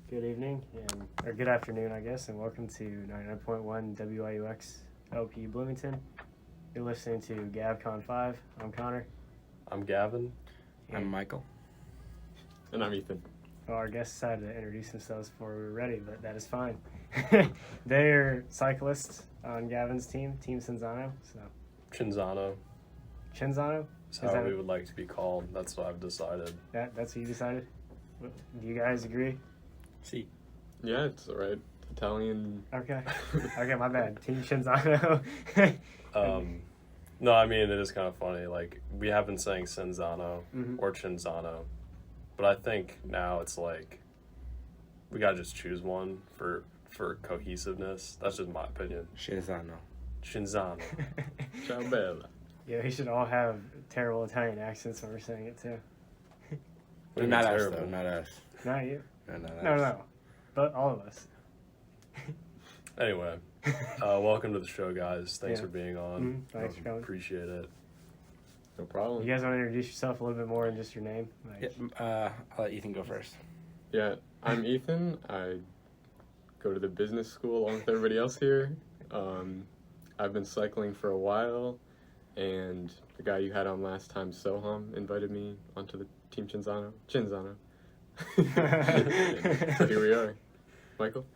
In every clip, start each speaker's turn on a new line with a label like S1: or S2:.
S1: Good evening, or good afternoon, I guess, and welcome to 99.1 WIUX LP Bloomington. You're listening to GAVCON 5. I'm Connor.
S2: I'm Gavin.
S3: I'm Michael.
S4: And I'm Ethan.
S1: Well, our guests decided to introduce themselves before we were ready, but that is fine. They're cyclists on Gavin's team, Team Cinzano. So
S2: Cinzano.
S1: Cinzano?
S2: That's how we would like to be called. That's what I've decided.
S1: That's what you decided? Do you guys agree?
S3: See.
S4: Yeah, it's alright. Italian.
S1: Okay. Okay, my bad. Team Cinzano.
S2: No, I mean, it is kind of funny. Like, we have been saying Cinzano or Cinzano, but I think now it's like we gotta just choose one for cohesiveness. That's just my opinion.
S3: Cinzano.
S2: Cinzano.
S4: Ciao bella.
S1: Yeah, we should all have terrible Italian accents when we're saying it too.
S3: Not us,
S2: terrible.
S3: though. Not us.
S1: Not you.
S3: No.
S1: No. But all of us.
S2: Anyway, welcome to the show, guys. Thanks for being on.
S1: Thanks for coming.
S2: Appreciate it.
S4: No problem.
S1: You guys want to introduce yourself a little bit more than just your name?
S3: I'll let Ethan go first.
S4: Yeah, I'm Ethan. I go to the business school along with everybody else here. I've been cycling for a while, and the guy you had on last time, Soham, invited me onto the Team Cinzano. So here we are. Michael?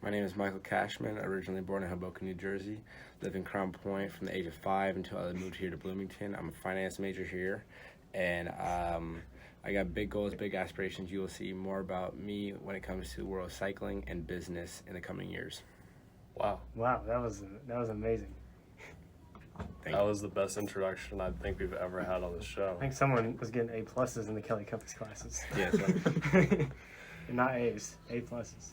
S3: My name is Michael Cashman, originally born in Hoboken, New Jersey. Lived in Crown Point from the age of 5 until I moved here to Bloomington. I'm a finance major here, and I got big goals, big aspirations. You will see more about me when it comes to the world of cycling and business in the coming years.
S2: Wow.
S1: Wow, that was amazing.
S2: That was the best introduction I think we've ever had on the show.
S1: I think someone was getting A pluses in the Kelly Compass classes.
S3: Yes.
S1: Not A's, A pluses.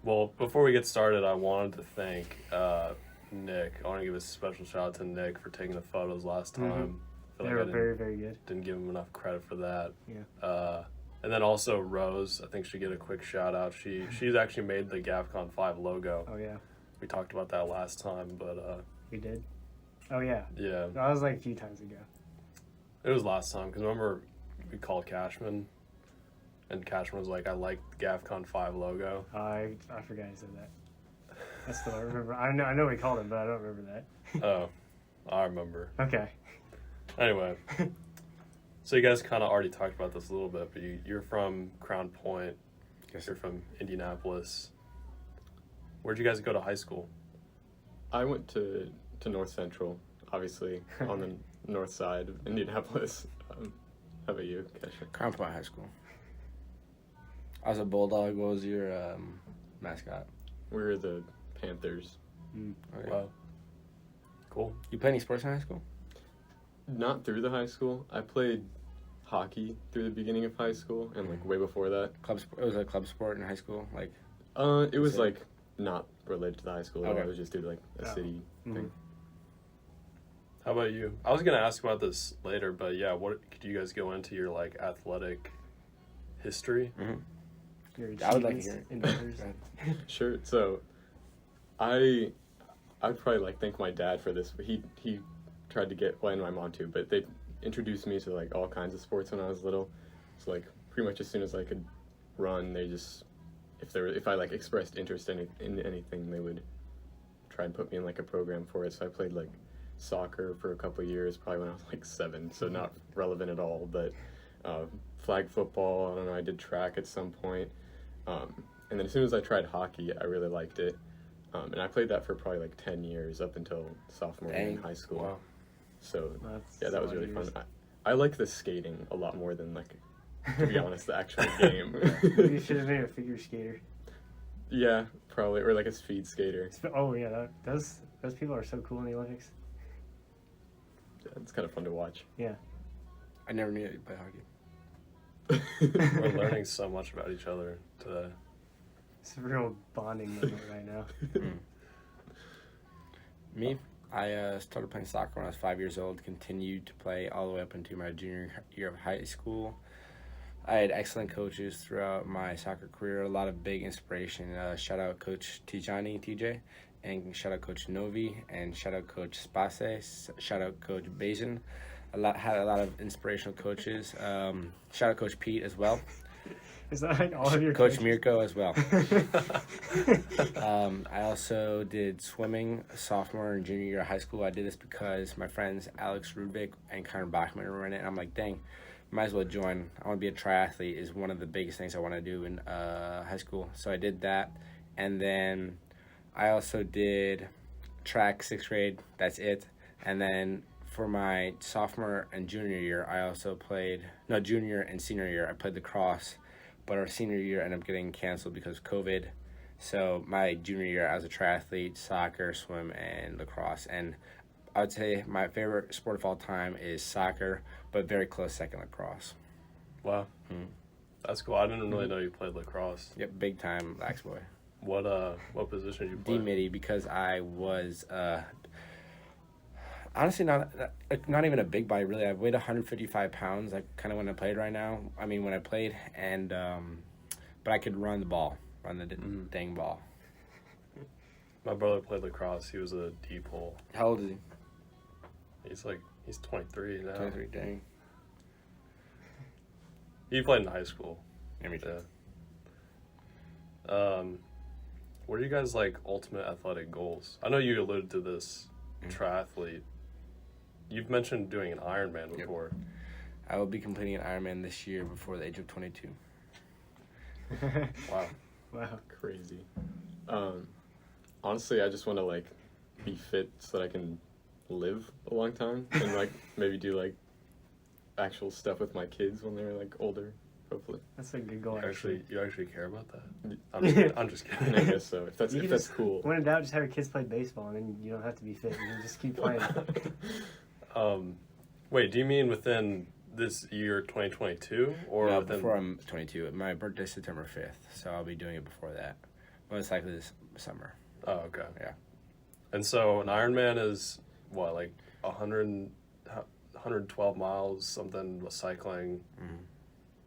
S2: Well, before we get started, I wanted to thank Nick. I want to give a special shout out to Nick for taking the photos last time. I feel
S1: They
S2: like
S1: were
S2: I
S1: very, very good.
S2: didn't give him enough credit for that.
S1: Yeah.
S2: And then also Rose, I think should get a quick shout out. She's actually made the GAVCON 5 logo.
S1: Oh, yeah.
S2: We talked about that last time, but
S1: We did? Oh, yeah.
S2: yeah,
S1: That was like a few times ago.
S2: it was last time because remember we called Cashman, and Cashman was like, "I like the GAVCON 5 logo."
S1: I forgot he said that. I still don't remember. I know we called him, but I don't remember that.
S2: Oh, I remember.
S1: Okay.
S2: Anyway, so you guys kind of already talked about this a little bit, but you're from Crown Point.
S3: Yes,
S2: You're from Indianapolis. Where'd you guys go to high school?
S4: I went to North Central, obviously, on the north side of Indianapolis. How about you, Kesha?
S3: Crown Point High School. I was a Bulldog. What was your mascot?
S4: We were the Panthers.
S3: Okay.
S2: Wow. Cool.
S3: You play any sports in high school?
S4: Not through the high school. I played hockey through the beginning of high school and like way before that.
S3: It was a club sport in high school? Like.
S4: It was
S3: City?
S4: like not related to the high school.
S3: Okay.
S4: It was just due to like a city thing.
S2: How about you? I was gonna ask about this later, but yeah, what could you guys go into your like athletic history?
S1: Your
S3: I would like to
S1: achievements,
S3: hear it.
S1: endeavors.
S3: Go ahead.
S4: Sure. So, I'd probably like thank my dad for this. But he tried to get and my mom too. But they introduced me to like all kinds of sports when I was little. So like pretty much as soon as I could run, they just if I like expressed interest in anything, they would try and put me in like a program for it. So I played like soccer for a couple of years, probably when I was like 7. So not relevant at all. But flag football. I don't know. I did track at some point. And then as soon as I tried hockey, I really liked it. And I played that for probably like 10 years up until sophomore year in high school.
S2: Wow.
S4: So,
S1: That's
S4: yeah, that
S1: a
S4: was
S1: lot of
S4: really fun.
S1: years.
S4: I like the skating a lot more than, like, to be honest, the actual game.
S1: You should have been a figure skater.
S4: Yeah, probably. Or like a speed skater.
S1: Oh, yeah. Those people are so cool in the Olympics.
S4: Yeah, it's kind of fun to watch.
S1: Yeah.
S3: I never knew that you played hockey.
S2: We're learning so much about each other today.
S1: It's a real bonding moment right now.
S3: Me, I started playing soccer when I was 5 years old, continued to play all the way up into my junior year of high school. I had excellent coaches throughout my soccer career, a lot of big inspiration. Shout out Coach TJ, and shout out Coach Novi, and shout out Coach Spase, shout out Coach Bazin. Had a lot of inspirational coaches. Shout out Coach Pete as well.
S1: Is that like all of your
S3: Coach
S1: coaches?
S3: Mirko as well. I also did swimming sophomore and junior year of high school. I did this because my friends Alex Rudvik and Connor Bachman were in it. And I'm like, dang, might as well join. I want to be a triathlete is one of the biggest things I want to do in high school. So I did that. And then I also did track 6th grade. That's it. And then for my sophomore and junior year, I also played, junior and senior year, I played lacrosse. But our senior year ended up getting canceled because of COVID. So my junior year, I was a triathlete, soccer, swim, and lacrosse. And I would say my favorite sport of all time is soccer, but very close second, lacrosse.
S2: Wow. That's cool. I didn't really know you played lacrosse.
S3: Yep, big time lax boy.
S2: What position did you play?
S3: D-midi, because I was honestly not even a big body really. I weighed 155 pounds, like kind of when I played right now. I mean when I played, and but I could run the dang ball.
S2: My brother played lacrosse. He was a D-pole.
S3: How old is he?
S2: He's 23 now.
S3: 23, dang.
S2: He played in high school.
S3: Yeah, me too.
S2: Yeah. What are you guys like ultimate athletic goals? I know you alluded to this triathlete. You've mentioned doing an Ironman before.
S3: Yep. I will be completing an Ironman this year before the age of 22.
S2: Wow.
S1: Wow.
S4: Crazy. Honestly, I just want to like be fit so that I can live a long time and like maybe do like actual stuff with my kids when they're like older, hopefully.
S1: That's a good goal, actually.
S2: You actually care about that? I'm just
S4: I
S2: kidding.
S4: guess so. If that's cool.
S1: When in doubt, just have your kids play baseball, and then you don't have to be fit. You can just keep playing.
S2: Wait, do you mean within this year, 2022, or
S3: No,
S2: within?
S3: before I'm 22. My birthday's September 5th, so I'll be doing it before that. Most likely this summer.
S2: Oh, okay.
S3: Yeah.
S2: And so an Ironman is what, like 112 miles, something with cycling,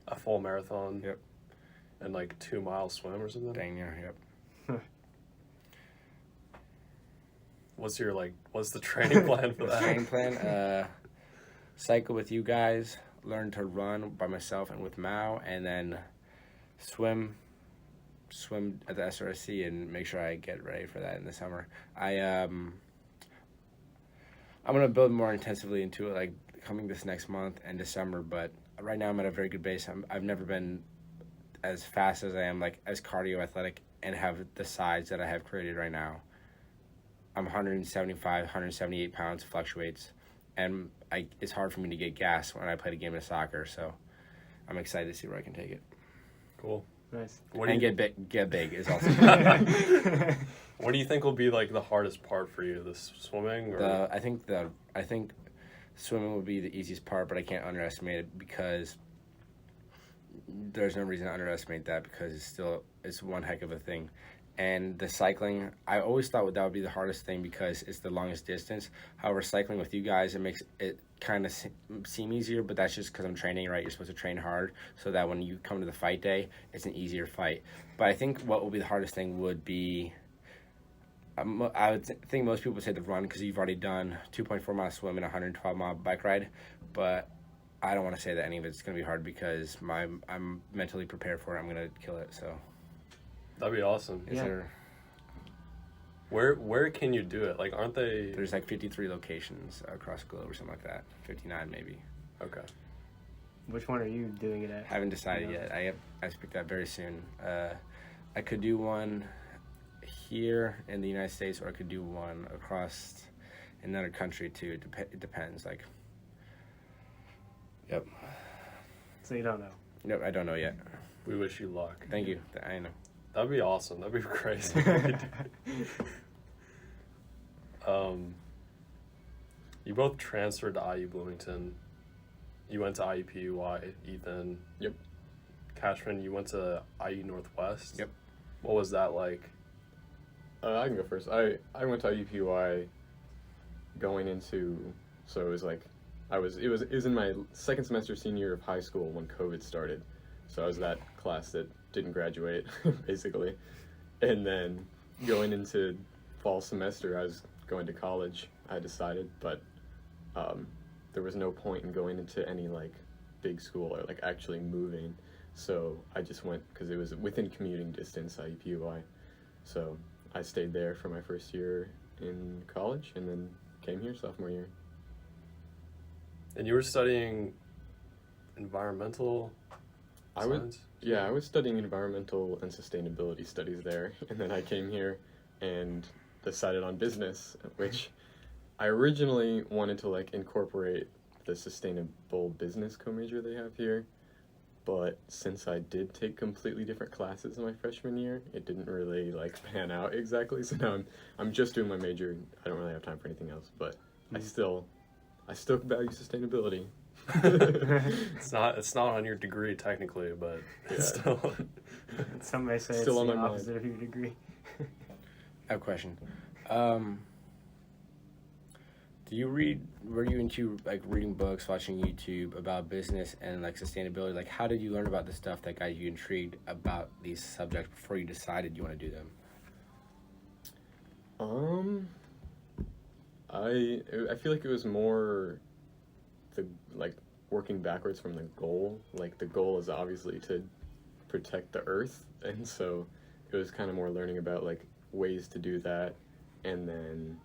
S2: a full marathon.
S3: Yep.
S2: And like 2 mile swim or something.
S3: Dang near, yep.
S2: What's the training plan for that?
S3: Training plan, cycle with you guys, learn to run by myself and with Mao, and then swim at the SRC and make sure I get ready for that in the summer. I'm gonna build more intensively into it, like coming this next month and December. But right now I'm at a very good base. I've never been as fast as I am, like as cardio athletic, and have the size that I have created right now. I'm 175, 178 pounds, fluctuates, and it's hard for me to get gas when I play the game of soccer. So I'm excited to see where I can take it.
S2: Cool.
S1: Nice.
S3: Get big is also.
S2: What do you think will be like the hardest part for you? The swimming, or
S3: I think swimming would be the easiest part, but I can't underestimate it because there's no reason to underestimate that because it's one heck of a thing. And the cycling, I always thought that would be the hardest thing because it's the longest distance. However, cycling with you guys, it makes it kind of seem easier, but that's just because I'm training, right? You're supposed to train hard so that when you come to the fight day, it's an easier fight. But I think what will be the hardest thing would be, I would think most people would say the run because you've already done 2.4 mile swim and 112 mile bike ride. But I don't want to say that any of it's going to be hard because I'm mentally prepared for it. I'm going to kill it, so.
S2: That'd be awesome.
S1: Yeah.
S2: Where can you do it? Like, aren't they?
S3: There's like 53 locations across the globe or something like that. 59 maybe.
S2: Okay.
S1: Which one are you doing it at?
S3: Haven't decided yet. I expect that very soon. I could do one here in the United States, or I could do one across another country too. It depends. Like. Yep.
S1: So you don't know.
S3: Nope, I don't know yet.
S2: We wish you luck.
S3: Thank you. I know.
S2: That'd be awesome. That'd be crazy. You both transferred to IU Bloomington. You went to IUPUI, Ethan.
S4: Yep.
S2: Cashman, you went to IU Northwest.
S3: Yep.
S2: What was that like?
S4: I can go first. I went to IUPUI going into, so it was like, it was in my second semester senior year of high school when COVID started. So I was that class that didn't graduate, basically. And then going into fall semester, I was going to college, I decided, but there was no point in going into any, like, big school or, like, actually moving. So I just went because it was within commuting distance, IUPUI. So I stayed there for my first year in college and then came here sophomore year.
S2: And you were studying environmental science?
S4: I was studying environmental and sustainability studies there, and then I came here and decided on business, which I originally wanted to like incorporate the sustainable business co-major they have here, but since I did take completely different classes in my freshman year, it didn't really like pan out exactly. So now I'm just doing my major. I don't really have time for anything else, but I still value sustainability.
S2: It's not on your degree technically, but it's still.
S1: Some may say
S4: Still
S1: it's
S4: on
S1: the
S4: my
S1: opposite
S4: mind.
S1: of your degree.
S3: I have a question. Were you into like reading books, watching YouTube about business and like sustainability? Like, how did you learn about the stuff that got you intrigued about these subjects before you decided you want to do them?
S4: I feel like it was more the like working backwards from the goal. Like the goal is obviously to protect the earth, and so it was kind of more learning about like ways to do that, and then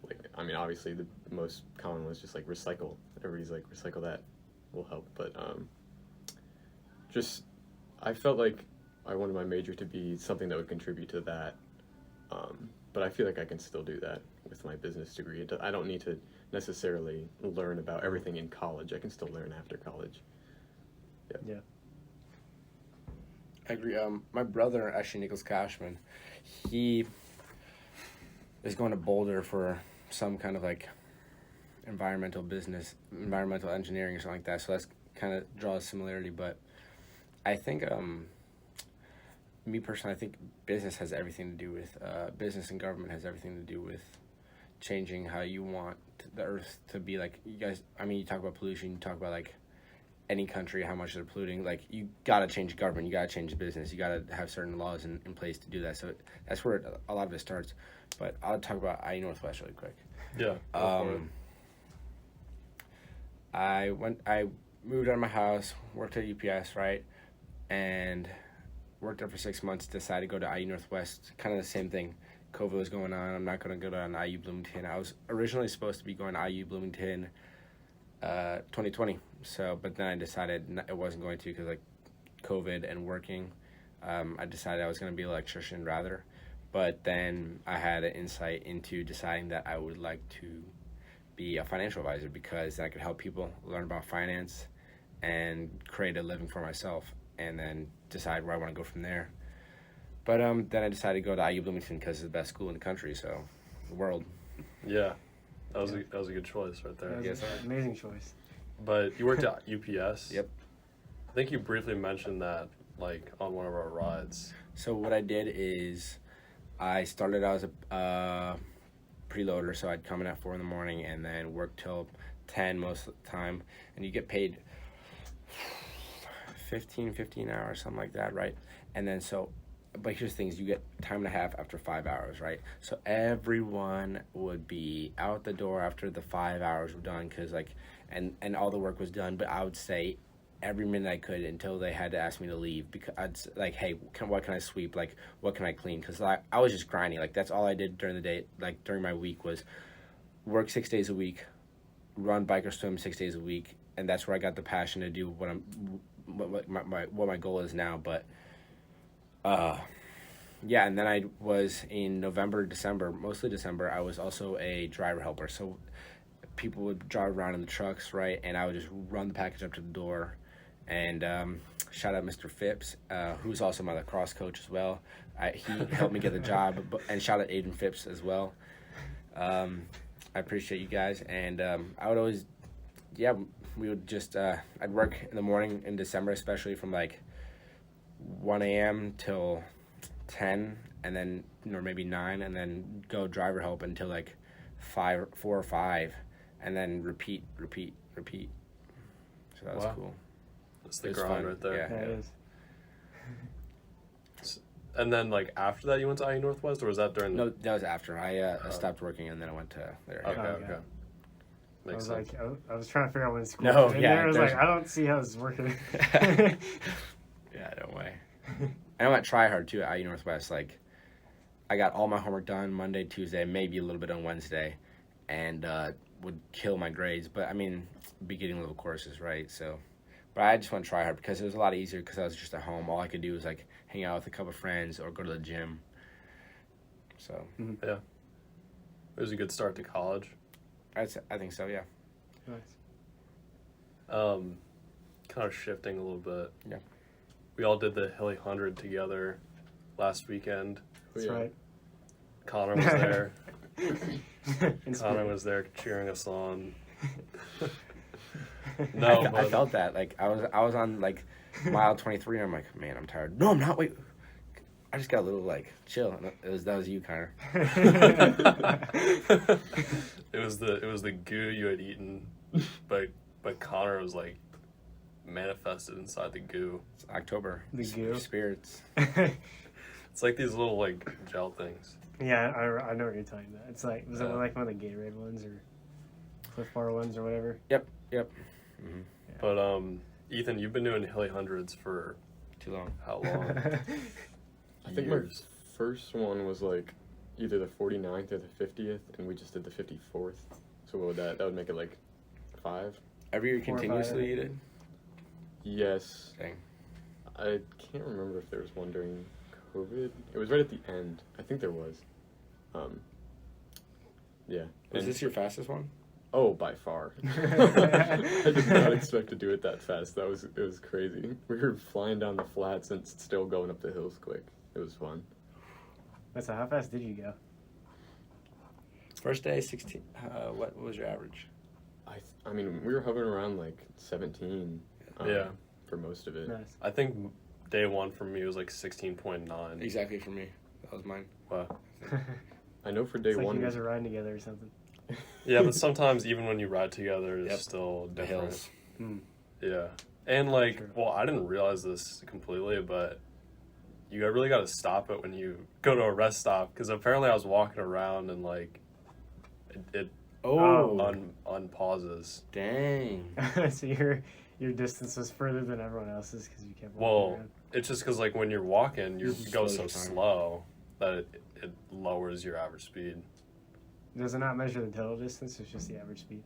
S4: like I mean obviously the most common was just like recycle. Everybody's like recycle that will help, but just I felt like I wanted my major to be something that would contribute to that. But I feel like I can still do that with my business degree. I don't need to necessarily learn about everything in college. I can still learn after college.
S1: Yeah.
S3: I agree. My brother, actually, Nicholas Cashman, he is going to Boulder for some kind of like environmental engineering or something like that. So that's kind of draws similarity. But I think, me personally, I think business has everything to do with, business and government has everything to do with changing how you want the earth to be. Like, you guys, I mean, you talk about pollution, you talk about like any country, how much they're polluting. Like, you gotta change government, you gotta change business, you gotta have certain laws in place to do that. So that's where a lot of it starts. But I'll talk about IU Northwest really quick.
S2: Yeah.
S3: I moved out of my house, worked at UPS, right, and worked there for 6 months. Decided to go to IU Northwest. Kind of the same thing. COVID was going on. I'm not going to go to an IU Bloomington. I was originally supposed to be going to IU Bloomington 2020. So, but then I decided it wasn't going to because like COVID and working. I decided I was going to be an electrician rather. But then I had an insight into deciding that I would like to be a financial advisor because I could help people learn about finance and create a living for myself and then decide where I want to go from there. But then I decided to go to IU Bloomington because it's the best school in the country, so the world.
S2: Yeah, that was a good choice right there.
S1: That was an amazing choice.
S2: But you worked at UPS.
S3: Yep.
S2: I think you briefly mentioned that like on one of our rides.
S3: So what I did is I started out as a preloader, so I'd come in at 4 in the morning and then work till 10 most of the time, and you get paid 15 hours, something like that, right? And then but here's the thing is you get time and a half after 5 hours, right? So everyone would be out the door after the 5 hours were done because like, and all the work was done, but I would stay every minute I could until they had to ask me to leave because I'd like, hey, what can I sweep? Like, what can I clean? Because I was just grinding. Like, that's all I did during the day, like during my week was work 6 days a week, run, bike, or swim 6 days a week. And that's where I got the passion to do what my goal is now. But yeah, and then I was in mostly December, I was also a driver helper. So people would drive around in the trucks, right? And I would just run the package up to the door. And shout out Mr. Phipps, who's also my lacrosse coach as well. He helped me get the job. And shout out Aiden Phipps as well. I appreciate you guys. And I would always, we would just, I'd work in the morning in December, especially from like 1 a.m. till 10, and then, or maybe 9, and then go driver help until like 4 or 5, and then repeat. So that was cool.
S2: That's the grind right there.
S1: Yeah, it is.
S2: And then like after that you went to IU Northwest, or was that during
S3: No, that was after. I stopped working and then I went to there.
S2: Okay.
S1: I was
S2: sense.
S1: like, I was trying to figure out when school.
S3: No,
S1: and
S3: yeah,
S1: I was
S3: there's-
S1: like, I don't see how this is working.
S3: Yeah, no way. And I'm at Try Hard too at IU Northwest. Like, I got all my homework done Monday, Tuesday, maybe a little bit on Wednesday, and would kill my grades. But I mean, beginning level courses, right? So, but I just want to try hard because it was a lot easier because I was just at home. All I could do was like hang out with a couple of friends or go to the gym. So
S2: Yeah, it was a good start to college.
S3: I think so. Yeah.
S1: Nice.
S2: Kind of shifting a little bit.
S3: Yeah.
S2: We all did the Hilly 100 together last weekend.
S1: That's
S4: Yeah.
S1: right.
S2: Connor was there.
S1: In
S2: Connor
S1: spirit.
S2: was there cheering us on. No,
S3: I
S2: but
S3: felt that. Like I was on like mile 23 and I'm like, man, I'm tired. No, I'm not. Wait. I just got a little like chill. That was you, Connor.
S2: it was the goo you had eaten, but Connor was like manifested inside the goo.
S3: It's October.
S1: The goo.
S3: Spirits.
S2: It's like these little like gel things.
S1: Yeah, I know what you're talking about. It's like, was it
S2: Yeah.
S1: like one of the Gatorade ones or Cliff Bar ones or whatever?
S3: Yep. Mm-hmm.
S2: But Ethan, you've been doing Hilly 100s for
S3: Too long.
S2: how long?
S4: I think
S2: Years.
S4: my first one was like either the 49th or the 50th, and we just did the 54th. So what would that would make it like 5?
S3: Every year
S1: 4 or 5,
S3: continuously
S1: I
S3: you
S1: think.
S3: did?
S4: Yes.
S3: Dang.
S4: I can't remember if there was one during COVID. It was right at the end. I think there was. Yeah.
S3: Was
S4: And-
S3: this your fastest one?
S4: Oh, by far. I did not expect to do it that fast. It was crazy. We were flying down the flats and still going up the hills quick. It was fun.
S1: So how fast did you go?
S3: First day, 16. What was your average?
S4: I mean, we were hovering around like 17.
S2: Yeah.
S4: For most of it.
S1: Nice.
S2: I think day one for me was like 16.9.
S3: Exactly for me. That was mine.
S2: Wow.
S4: I know for day
S1: It's like
S4: one.
S1: you guys are riding together or something.
S2: Yeah, but sometimes even when you ride together, it's
S3: Yep.
S2: still
S3: The
S2: different.
S3: hills.
S2: Yeah. And like,
S1: True.
S2: well, I didn't realize this completely, but you really got to stop it when you go to a rest stop, because apparently I was walking around and like it
S3: Oh,
S2: unpauses.
S3: dang.
S1: So your distance was further than everyone else's because you kept walking
S2: Well,
S1: around.
S2: it's just because like when you're walking, you go
S3: Slows
S2: so
S3: your time.
S2: slow that it lowers your average speed.
S1: Does it not measure the total distance? It's just the average speed.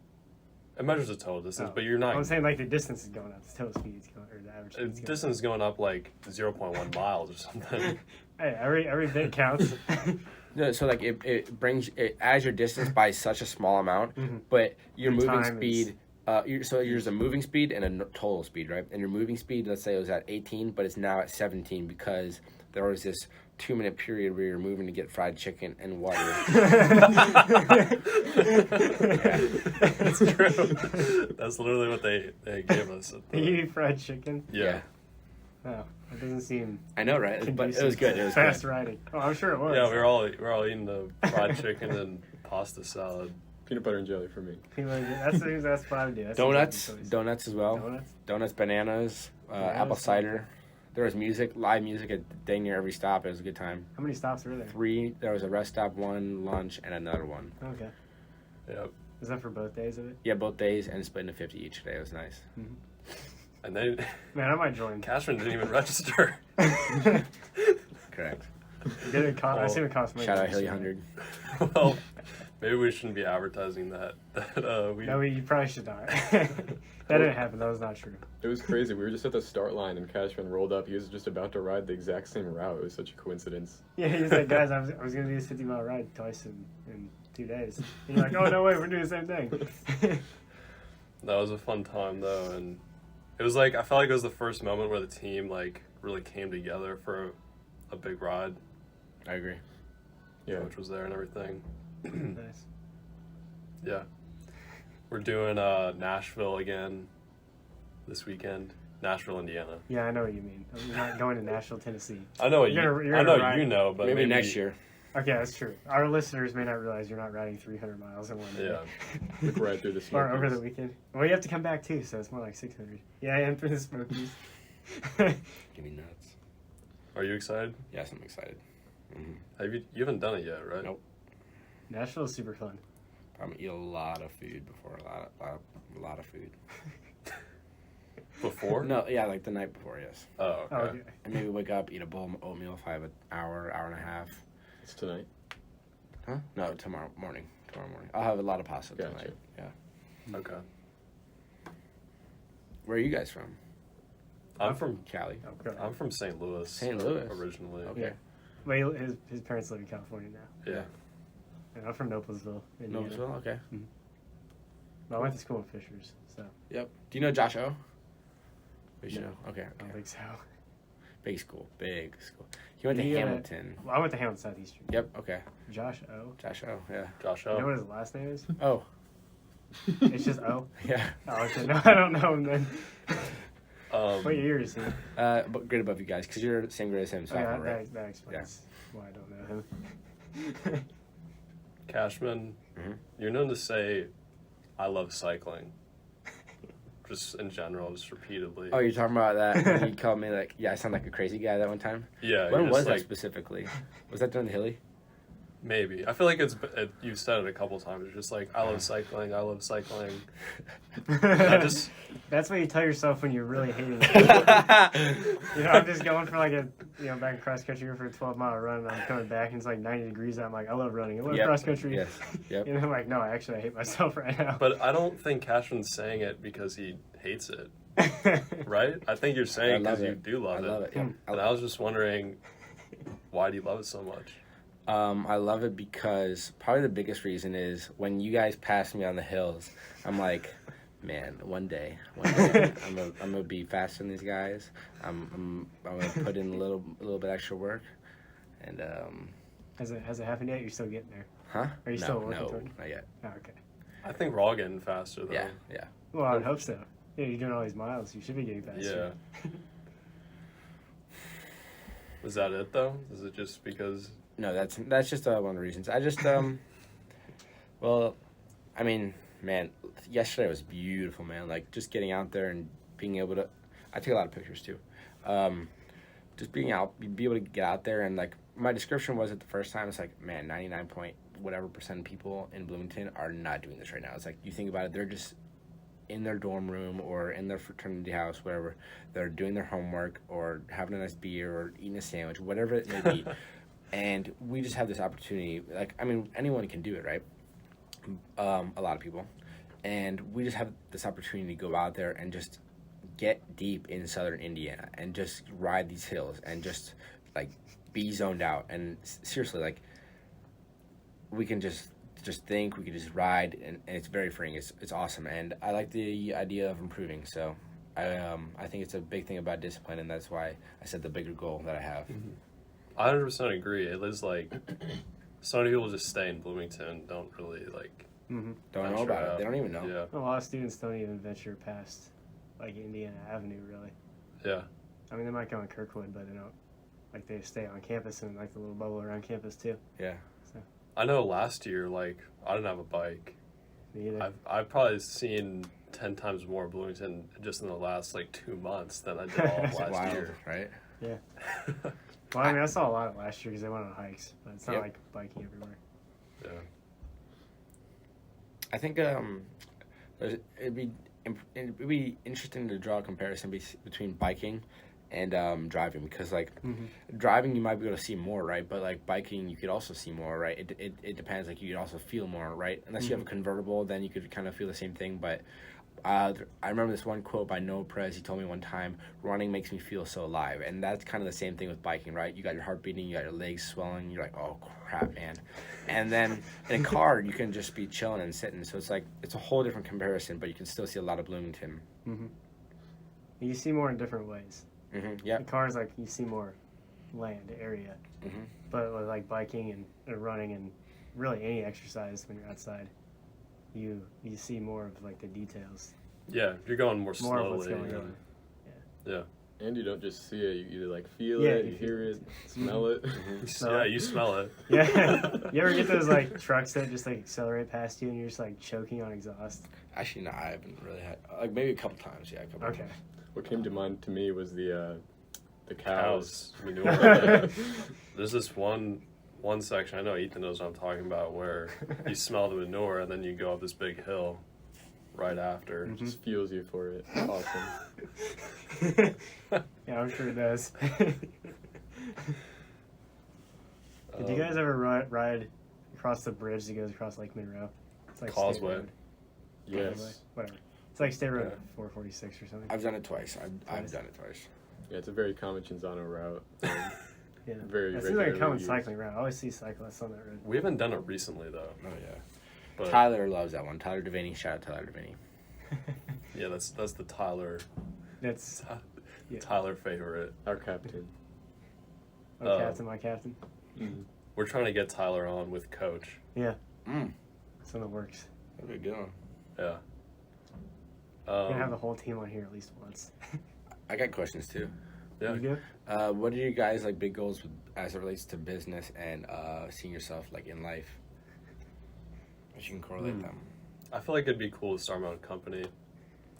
S2: It measures the total distance,
S1: Oh.
S2: but you're not.
S1: I'm saying like the distance is going up. The total speed is going, or the average speed is going
S2: Distance is going up like 0.1 miles or something.
S1: up. Hey, every bit counts.
S3: No, so like it brings it adds your distance by such a small amount,
S1: Mhm.
S3: but your
S1: Your
S3: moving
S1: time
S3: speed. So there's a moving speed and a total speed, right? And your moving speed, let's say it was at 18, but it's now at 17 because there was this 2-minute period where you're moving to get fried chicken and water.
S2: That's true. That's literally what they gave us. At
S1: You
S2: the,
S1: eat fried chicken?
S2: yeah.
S1: Oh, it doesn't seem
S3: I know, right? But it was
S1: conducive
S3: good.
S1: to
S3: It was
S1: fast
S3: good.
S1: riding. Oh, I'm sure it was.
S2: Yeah, we were all eating the fried chicken and pasta salad.
S4: Peanut butter and jelly for me.
S1: That's what I would do. That's
S3: Donuts,
S1: a good choice.
S3: donuts as well.
S1: Donuts?
S3: Donuts, bananas,
S1: Bananas,
S3: apple cider. There was music, live music at dang near every stop. It was a good time.
S1: How many stops were there?
S3: 3. There was a rest stop, 1 lunch, and another one.
S1: Okay.
S2: Yep.
S1: Was that for both days of it?
S3: Yeah, both days, and split into 50 each day. It was nice.
S2: And they
S1: Man, I might join.
S2: Cashman didn't even register.
S3: Correct.
S1: I assume it costs money.
S3: Shout
S1: to
S3: out Hilly
S1: register.
S3: 100.
S2: Well, maybe we shouldn't be advertising that.
S1: No, you probably should not. That didn't happen. That was not true.
S4: It was crazy. We were just at the start line and Cashman rolled up. He was just about to ride the exact same route. It was such a coincidence.
S1: Yeah, he's like, guys, I was going to do this 50-mile ride twice in 2 days. And you're like, oh, no way, we're doing the same thing.
S2: That was a fun time though, and it was like I felt like it was the first moment where the team like really came together for a big ride.
S3: I agree.
S4: Yeah.
S2: Coach was there and everything.
S1: Nice.
S2: Yeah. We're doing Nashville again this weekend. Nashville, Indiana.
S1: Yeah, I know what you mean. You're not going to Nashville, Tennessee.
S2: I know what
S1: You're
S2: you.
S1: gonna
S2: I know
S1: ride-
S2: you know, but
S3: maybe next year.
S1: Okay, that's true. Our listeners may not realize you're not riding 300 miles in one day.
S2: Yeah.
S4: Like right through the
S1: Or over
S4: Smokies.
S1: the weekend. Well, you have to come back too, so it's more like 600. Yeah, I am for the Smokies.
S3: Give me nuts.
S2: Are you excited?
S3: Yes, I'm excited. Mm-hmm.
S2: You haven't done it yet, right?
S3: Nope.
S1: Nashville is super fun.
S3: Eat a lot of food before, a lot of food.
S2: Before?
S3: No, yeah, like the night before, yes.
S2: Oh, okay.
S1: Okay.
S3: And maybe wake up, eat a bowl of oatmeal if I have an hour and a half.
S4: It's tonight.
S3: Huh? No, tomorrow morning. I'll have a lot of pasta
S4: Gotcha.
S3: tonight. Yeah.
S2: Okay.
S3: Where are you guys from?
S2: I'm from
S3: Cali.
S1: Okay.
S2: I'm from St. Louis.
S3: St. Louis.
S2: Originally.
S3: Okay.
S1: Yeah. But his parents live in California now.
S2: Yeah.
S1: And I'm from Noblesville, Indiana.
S3: Noblesville. Okay.
S1: But I went to school in Fishers, so
S3: Yep. Do you know Josh O? You should
S1: No.
S3: know. Okay.
S1: I don't think so.
S3: Big school. He went to
S1: He,
S3: Hamilton.
S1: Well, I went to Hamilton Southeastern.
S3: Yep. Okay.
S1: Josh O.
S3: Josh O. Yeah.
S2: Josh
S1: You know
S2: O.
S1: what his last name is?
S3: Oh.
S1: It's just O.
S3: Yeah.
S1: Oh, okay. No, I don't know him then. What year is he?
S3: But grade above you guys because you're the same grade as him. So
S1: Okay,
S3: right?
S1: that explains why I don't know him.
S2: Cashman,
S3: Mhm.
S2: you're known to say, "I love cycling." Just in general, just repeatedly.
S3: Oh, you're talking about that when you called me like, yeah, I sound like a crazy guy that one time.
S2: Yeah.
S3: When
S2: you're
S3: was
S2: just
S3: that
S2: like,
S3: specifically? Was that during the Hilly?
S2: maybe. I feel like you've said it a couple times. It's just like, I love cycling. I love cycling. I just.
S1: That's what you tell yourself when you're really hating it. You know, I'm just going for like back in cross country for a 12-mile run, and I'm coming back, and it's like 90 degrees out. I'm like, I love running. I love
S3: Yep.
S1: cross country.
S3: Yes. Yep.
S1: And I'm like, no, actually, I hate myself right now.
S2: But I don't think Cashman's saying it because he hates it, right? I think you're saying
S3: I
S2: it
S3: love
S2: because you
S3: it.
S2: do love
S3: I love it. Yeah.
S2: And I was just wondering, why do you love it so much?
S3: I love it because probably the biggest reason is when you guys pass me on the hills, I'm like, man, one day I'm gonna be faster than these guys. I'm gonna put in a little bit extra work, and
S1: Has it happened yet? You're still getting there.
S3: huh?
S1: Are you still working toward it?
S3: Not yet.
S1: Oh, okay.
S2: I think we're all getting faster, though.
S3: Yeah.
S1: Well, I would hope so. Yeah, you're doing all these miles. You should be getting faster.
S2: Yeah. Is that it, though? Is it just because...
S3: No, that's just one of the reasons. I just well, I mean, man, yesterday was beautiful, man. Like just getting out there and being able to. I take a lot of pictures too. Just being able to get out there and like my description was at the first time. It's like, man, 99% of people in Bloomington are not doing this right now. It's like you think about it, they're just in their dorm room or in their fraternity house, wherever they're doing their homework or having a nice beer or eating a sandwich, whatever it may be. And we just have this opportunity. Like, I mean, anyone can do it, right? A lot of people. And we just have this opportunity to go out there and just get deep in southern Indiana and just ride these hills and just, like, be zoned out. And seriously, like, we can just think, we can just ride, and it's very freeing. It's awesome. And I like the idea of improving. So I think it's a big thing about discipline, and that's why I said the bigger goal that I have.
S2: Mm-hmm. I 100% agree. It is like so many people just stay in Bloomington, don't really like
S1: Mm-hmm.
S3: Don't know about it. They don't even know.
S2: Yeah.
S1: A lot of students don't even venture past like Indiana Avenue, really.
S2: Yeah.
S1: I mean, they might go in Kirkwood, but they don't. Like they stay on campus and like the little bubble around campus too.
S3: Yeah.
S1: So
S2: I know last year, like, I didn't have a bike.
S1: me either.
S2: I've probably seen 10 times more Bloomington just in the last, like, 2 months than I did all of last
S3: Wild,
S2: year.
S3: right?
S1: Yeah. Well, I mean, I saw a lot last year because they went on hikes, but it's not
S3: Yep.
S1: like biking everywhere.
S2: Yeah.
S3: I think it'd be interesting to draw a comparison between biking and driving, because like driving you might be able to see more, right? But like biking you could also see more, right? It depends. Like you could also feel more, right? Unless you have a convertible, then you could kind of feel the same thing. But I remember this one quote by Noah Perez. He told me one time, running makes me feel so alive. And that's kind of the same thing with biking, right? You got your heart beating, you got your legs swelling, you're like, oh crap, man. And then in a car you can just be chilling and sitting. So it's like it's a whole different comparison, but you can still see a lot of Bloomington.
S1: You see more in different ways.
S3: Yeah.
S1: In cars, like you see more land area, but with like biking and running and really any exercise when you're outside, you see more of like the details.
S2: Yeah, you're going more
S1: More
S2: slowly.
S1: of what's going on.
S2: Yeah.
S4: And you don't just see it, you either like feel
S1: Yeah,
S4: it,
S1: you
S4: you
S1: feel
S4: hear
S1: it.
S4: it, smell it.
S2: Yeah, you smell it.
S1: Yeah. You ever get those like trucks that just like accelerate past you and you're just like choking on exhaust?
S3: Actually, no, I haven't really had, like maybe a couple times. Yeah, a couple
S1: Okay.
S3: times.
S4: What came to mind to me was the cows.
S2: Cows. Manure. There's this one one section, I know Ethan knows what I'm talking about, where you smell the manure and then you go up this big hill right after.
S1: Mm-hmm.
S4: Just fuels you for it. Awesome.
S1: Yeah, I'm sure it does. Did you guys ever ride across the bridge that goes across Lake Monroe? It's like State
S2: Causeway.
S1: Road.
S4: Yes.
S1: Causeway? Whatever. It's like State Road
S2: Yeah.
S1: 446 or something.
S3: I've done it twice. I've done it twice.
S4: Yeah, it's a very common Cinzano route.
S1: Yeah.
S4: Very
S1: It seems like a common
S4: used.
S1: cycling route. I always see cyclists on that road.
S2: We haven't done it recently, though.
S3: Oh yeah.
S2: But
S3: Tyler loves that one. Tyler Devaney. Shout out Tyler Devaney.
S2: yeah, that's the Tyler
S1: That's yeah.
S2: Tyler favorite.
S4: Our captain.
S1: my captain, my captain.
S4: Mm.
S2: We're trying to get Tyler on with Coach.
S1: Yeah,
S3: Mm.
S1: it's in the works.
S3: That'd be a good one.
S2: Yeah.
S1: We're gonna have the whole team on here at least once.
S3: I got questions too.
S2: Yeah.
S1: You do?
S3: What are you guys like big goals with, as it relates to business and seeing yourself like in life? If you can correlate them.
S2: I feel like it'd be cool to start my own company.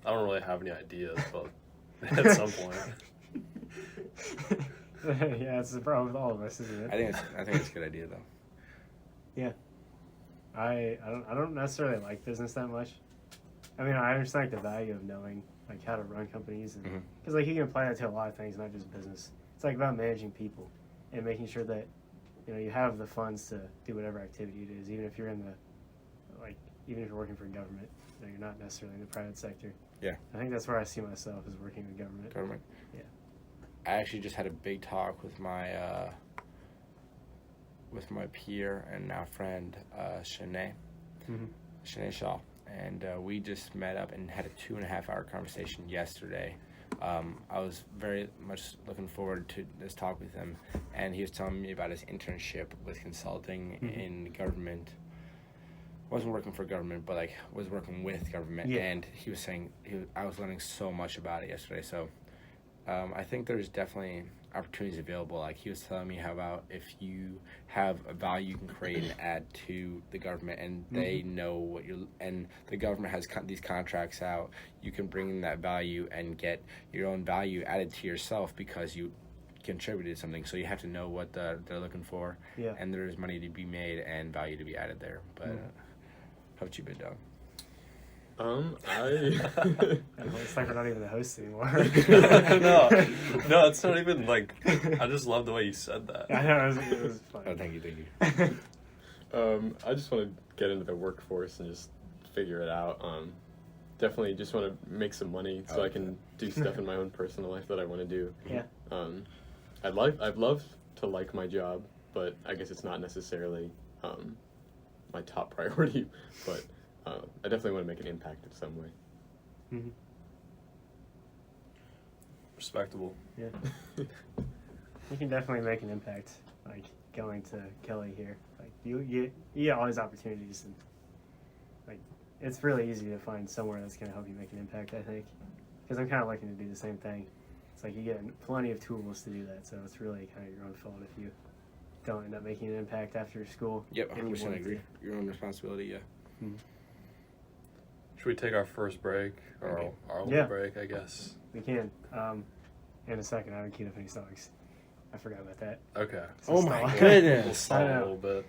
S2: I don't really have any ideas, but at some point.
S1: Yeah, it's the problem with all of us, isn't it?
S3: I think it's a good idea though.
S1: I don't necessarily like business that much. I mean, I understand like the value of knowing like how to run companies, and because like you can apply that to a lot of things, not just business. It's like about managing people and making sure that you have the funds to do whatever activity it is, even if you're in the even if you're working for government. You're not necessarily in the private sector.
S3: Yeah,
S1: I think that's where I see myself, is working with government. Yeah.
S3: I actually just had a big talk with my peer and now friend Shanae Shaw, and we just met up and had a 2.5-hour conversation yesterday. I was very much looking forward to this talk with him, and he was telling me about his internship with consulting in government. Wasn't working for government, but like was working with government, and he was saying I was learning so much about it yesterday. So I think there's definitely opportunities available. Like he was telling me how about if you have a value you can create and add to the government, and they know what and the government has these contracts out, you can bring in that value and get your own value added to yourself because you contributed something. So you have to know what they're looking for, and there's money to be made and value to be added there. But how about you, Big Dog?
S1: It's like we're not even the hosts anymore.
S2: no, it's not even like. I just love the way you said that.
S1: I know, it was funny.
S3: Oh, thank you.
S4: I just want to get into the workforce and just figure it out. Definitely just want to make some money so I can do stuff in my own personal life that I want to do.
S1: Yeah.
S4: I'd love to like my job, but I guess it's not necessarily my top priority. But I definitely want to make an impact in some way.
S1: Mm-hmm.
S2: Respectable.
S1: Yeah. You can definitely make an impact, like going to Kelly here. Like you get all these opportunities, and like it's really easy to find somewhere that's going to help you make an impact, I think, because I'm kind of looking to do the same thing. It's like you get plenty of tools to do that, so it's really kind of your own fault if you don't end up making an impact after school.
S3: Yep,
S1: and you
S3: 100%
S1: want
S3: agree.
S1: to.
S3: Your own responsibility, yeah.
S1: Mm-hmm.
S2: Should we take our first break, or our only break, I guess?
S1: We can. In a second, I haven't queued up any songs. I forgot about that.
S2: Okay.
S1: So
S3: Oh
S1: stall.
S3: my
S2: We'll
S3: goodness!
S2: stall a little bit.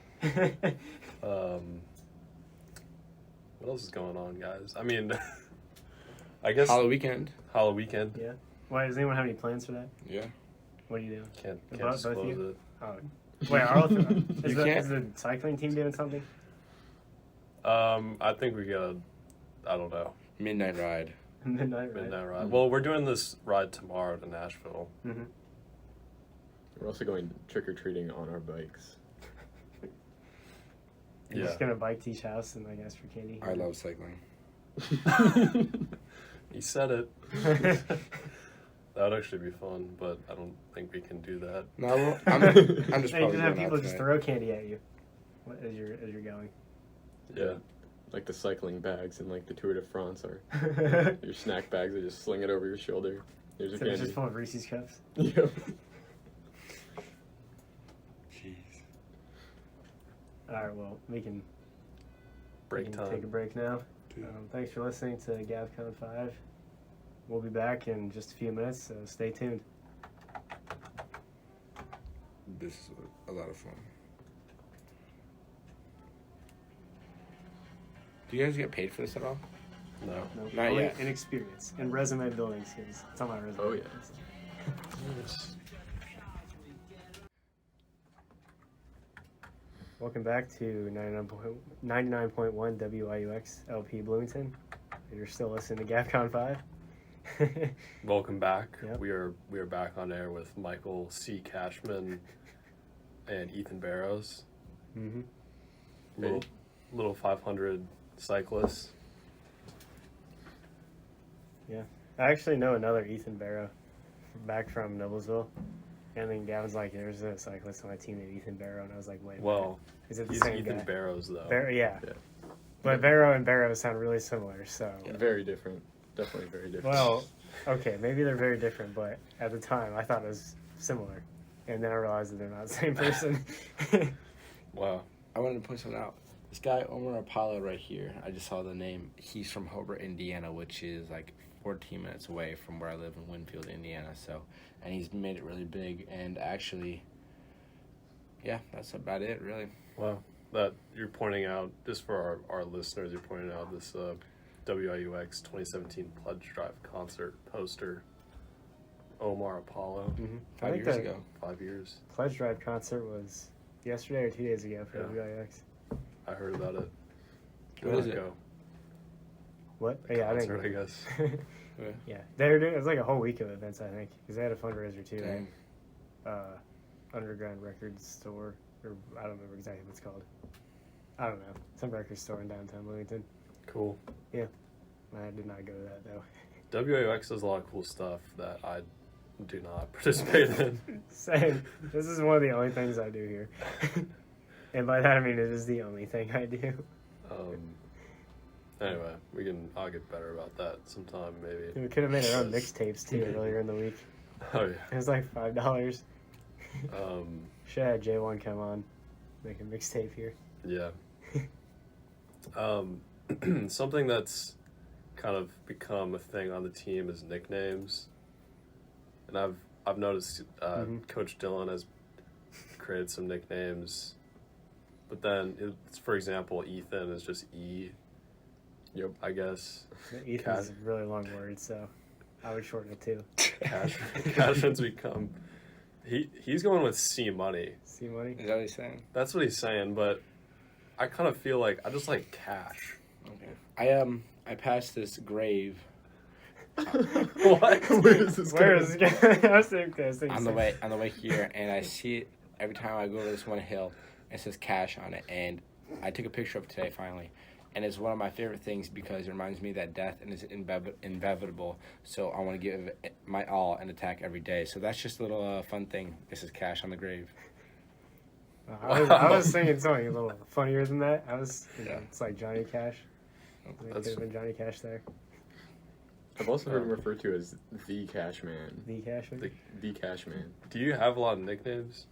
S2: What else is going on, guys? I mean, I guess
S3: Halloween.
S2: Halloween.
S1: Yeah. Why, does anyone have any plans for that?
S3: Yeah.
S1: What are you doing?
S2: Can't
S1: Both
S2: disclose
S1: you?
S2: it.
S1: Oh. Wait, are all is
S3: can't?
S1: is the cycling team doing something?
S2: I think we got. I don't know.
S3: Midnight ride.
S1: Midnight ride.
S2: Midnight ride. Well, we're doing this ride tomorrow to Nashville.
S1: Mm-hmm.
S4: We're also going trick-or-treating on our bikes.
S1: You're just gonna bike to each house and ask for candy.
S3: I love cycling.
S2: You said it. That would actually be fun, but I don't think we can do that.
S3: No, I'm just
S1: You
S3: probably
S1: just have
S3: going
S1: people
S3: out
S1: just
S3: tonight.
S1: throw candy at you as you're going.
S2: Yeah.
S4: Like the cycling bags in like the Tour de France are your snack bags. They just sling it over your shoulder. Here's your
S1: So it's
S4: candy.
S1: just full of Reese's cups.
S4: Yep.
S3: Jeez.
S1: All right, well, we can
S2: Break time.
S1: take a break now. Thanks for listening to GAVCON 5. We'll be back in just a few minutes, so stay tuned.
S3: This is a lot of fun. Do you guys get paid for this at all?
S2: No.
S1: No,
S3: Not
S1: only
S3: yet.
S1: in experience and resume building skills. It's on my resume.
S4: Oh, yeah.
S1: Welcome back to 99.1 WIUX LP Bloomington. You're still listening to GAVCON 5.
S2: Welcome back.
S1: Yep.
S2: We are back on air with Michael C. Cashman and Ethan Barrows.
S1: Mm-hmm.
S2: Little 500 cyclists.
S1: Yeah. I actually know another Ethan Barrow back from Noblesville. And then Gavin's like, there's a cyclist on my team named Ethan Barrow. And I was like, wait.
S2: Well,
S1: is it the
S2: he's
S1: same
S2: Ethan
S1: guy?
S2: Barrows, though.
S1: Yeah.
S4: Yeah.
S1: But Barrow and Barrow sound really similar, so.
S4: Yeah. Very different. Definitely very different.
S1: Well, okay, maybe they're very different, but at the time I thought it was similar. And then I realized that they're not the same person.
S2: Wow.
S3: I wanted to point something out. This guy, Omar Apollo, right here, I just saw the name. He's from Hobart, Indiana, which is like 14 minutes away from where I live in Winfield, Indiana. So, and he's made it really big. And actually, yeah, that's about it, really.
S2: Wow. That you're pointing out, just for our listeners, you're pointing out this WIUX 2017 Pledge Drive concert poster. Omar Apollo.
S1: Mm-hmm.
S3: 5 years ago.
S2: 5 years.
S1: Pledge Drive concert was yesterday or 2 days ago for
S2: Yeah.
S1: WIUX.
S2: I heard about it.
S3: What is it?
S2: Go.
S1: What? Oh, yeah, I
S2: Concert, I
S1: didn't.
S2: guess.
S1: Yeah, they were doing. It was like a whole week of events, I think, because they had a fundraiser too.
S3: Dang.
S1: Underground Records Store, or I don't remember exactly what it's called. I don't know, some record store in downtown Bloomington.
S2: Cool.
S1: I did not go to that though.
S2: WIUX does a lot of cool stuff that I do not participate in.
S1: Same. This is one of the only things I do here, and by that I mean it is the only thing I do.
S2: Anyway, I'll get better about that sometime, maybe.
S1: We could have made our own mixtapes too earlier in the week.
S2: Oh, yeah.
S1: It was like $5.
S2: Um,
S1: Should have had J1 come on, make a mixtape here.
S2: yeah. Something that's kind of become a thing on the team is nicknames. And I've noticed Coach Dillon has created some nicknames. But then, for example, Ethan is just E.
S4: Yep.
S2: I guess.
S1: Ethan's a really long word, so I would shorten it too.
S2: Cashman's become. He's going with C Money.
S1: C Money?
S3: Is that what he's saying?
S2: That's what he's saying, but I kind of feel like I just like cash.
S3: Okay. I passed this grave
S2: What?
S4: Where is this
S1: Where
S4: going?
S1: is it going? I was thinking
S3: on the way here, and I see it every time I go over this one hill. It says cash on it, and I took a picture of it today finally. And it's one of my favorite things because it reminds me that death is inevitable. So I want to give it my all and attack every day. So that's just a little fun thing. This is cash on the grave.
S1: I was thinking something a little funnier than that. It's like Johnny Cash. It could have been Johnny Cash there.
S4: I've also heard him referred to as the Cashman.
S1: The Cashman?
S4: The Cashman.
S2: Do you have a lot of nicknames?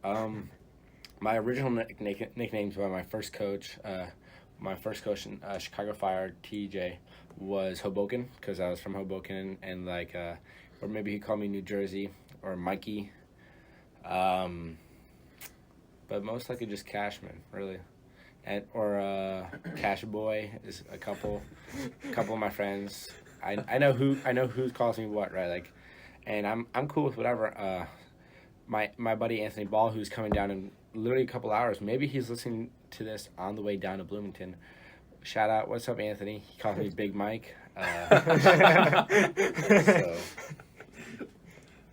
S3: My original nicknames by my first coach in Chicago Fire, TJ, was Hoboken because I was from Hoboken, and like, or maybe he called me New Jersey or Mikey, but most likely just Cashman, really, or Cash Boy is a couple of my friends. I know who calls me what, right? Like, and I'm cool with whatever. My buddy Anthony Ball, who's coming down in literally a couple hours. Maybe he's listening to this on the way down to Bloomington. Shout out, what's up, Anthony? He calls me Big Mike. So.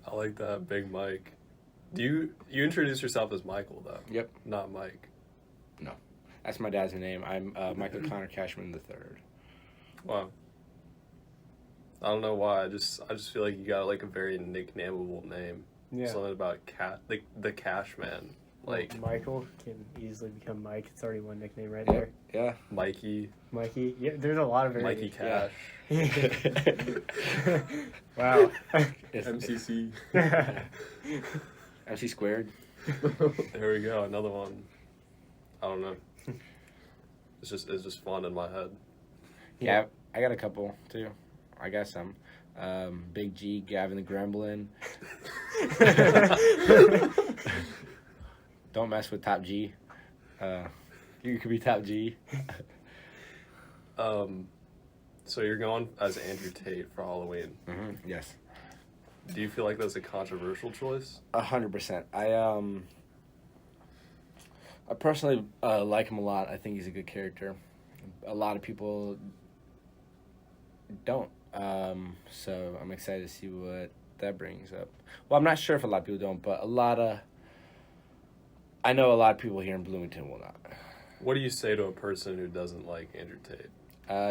S2: I like that, Big Mike. Do you introduce yourself as Michael though?
S3: Yep.
S2: Not Mike.
S3: No, that's my dad's name. I'm Michael Connor Cashman III.
S2: Wow. I don't know why. I just feel like you got like a very nicknameable name.
S1: Yeah.
S2: Something about the Cashman. Like
S1: Michael can easily become Mike. It's already one nickname right there.
S3: Yeah.
S2: Mikey.
S1: Mikey. Yeah, there's a lot of
S2: Mikey
S1: variations.
S2: Cash.
S1: Wow.
S4: MCC.
S3: MC squared.
S2: There we go. Another one. I don't know. It's just fun in my head.
S3: Yeah, I got a couple too. I got some. Big G, Gavin the Gremlin. Don't mess with Top G. You could be Top G.
S2: So you're going as Andrew Tate for Halloween.
S3: Mm-hmm. Yes.
S2: Do you feel like that's a controversial choice?
S3: 100%. I personally like him a lot. I think he's a good character. A lot of people don't. So I'm excited to see what that brings up. Well, I'm not sure if a lot of people don't, but I know a lot of people here in Bloomington will not.
S2: What do you say to a person who doesn't like Andrew Tate?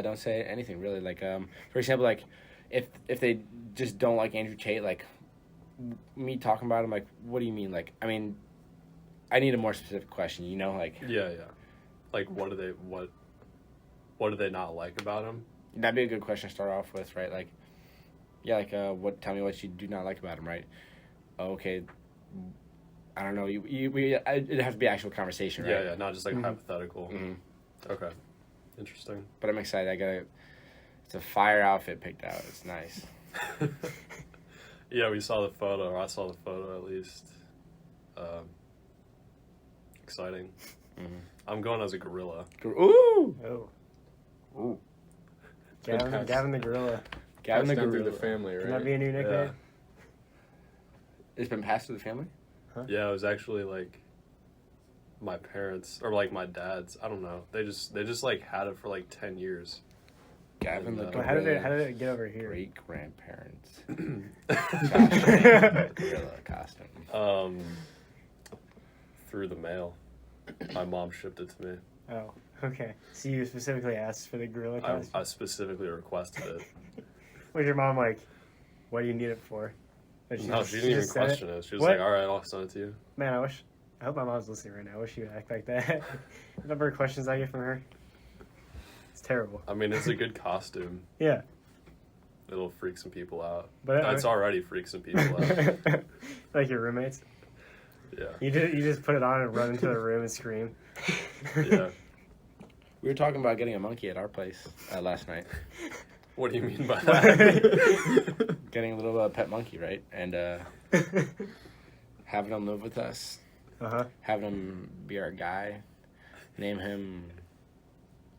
S3: Don't say anything really. Like, for example, like if they just don't like Andrew Tate, like me talking about him, like, what do you mean? Like, I mean, I need a more specific question. You know, like
S2: Yeah. Like, what do they not like about him?
S3: that'd be a good question to start off with, right? Like, yeah, like tell me what you do not like about him, right? Oh, okay. I don't know. It'd have to be actual conversation, right?
S2: Yeah, not just like hypothetical.
S3: Mm-hmm.
S2: Okay, interesting.
S3: But I'm excited. It's a fire outfit picked out. It's nice.
S2: Yeah, we saw the photo. Or I saw the photo at least. Exciting.
S3: Mm-hmm.
S2: I'm going as a gorilla.
S3: Ooh!
S1: Oh.
S3: Ooh.
S1: Gavin the Gorilla.
S3: Gavin the
S4: Passed down through
S3: Gorilla.
S4: the family, right?
S1: Can that be a new nickname?
S3: It's been passed to the family?
S2: Yeah, it was actually like my parents or like my dad's. I don't know. They just like had it for like 10 years.
S3: Gavin the
S2: Well,
S3: Gorilla.
S1: How did it get over here?
S3: Great grandparents. Gorilla costume.
S2: Through the mail. My mom shipped it to me.
S1: Oh, okay. So you specifically asked for the gorilla costume?
S2: I specifically requested it.
S1: Was your mom like, what do you need it for? Or
S2: No, she didn't even
S1: just said
S2: question it. She was
S1: What?
S2: like, all right, I'll send it to you.
S1: Man, I hope my mom's listening right now. I wish she would act like that. The number of questions I get from her. It's terrible.
S2: I mean, it's a good costume.
S1: Yeah.
S2: It'll freak some people out.
S1: But
S2: It's already freaked some people out.
S1: Like your roommates?
S2: Yeah.
S1: You just put it on and run into the room and scream.
S2: Yeah.
S3: We were talking about getting a monkey at our place last night.
S2: What do you mean by that?
S3: Getting a little pet monkey, right? And having him live with us.
S1: Uh-huh.
S3: Having him be our guy. Name him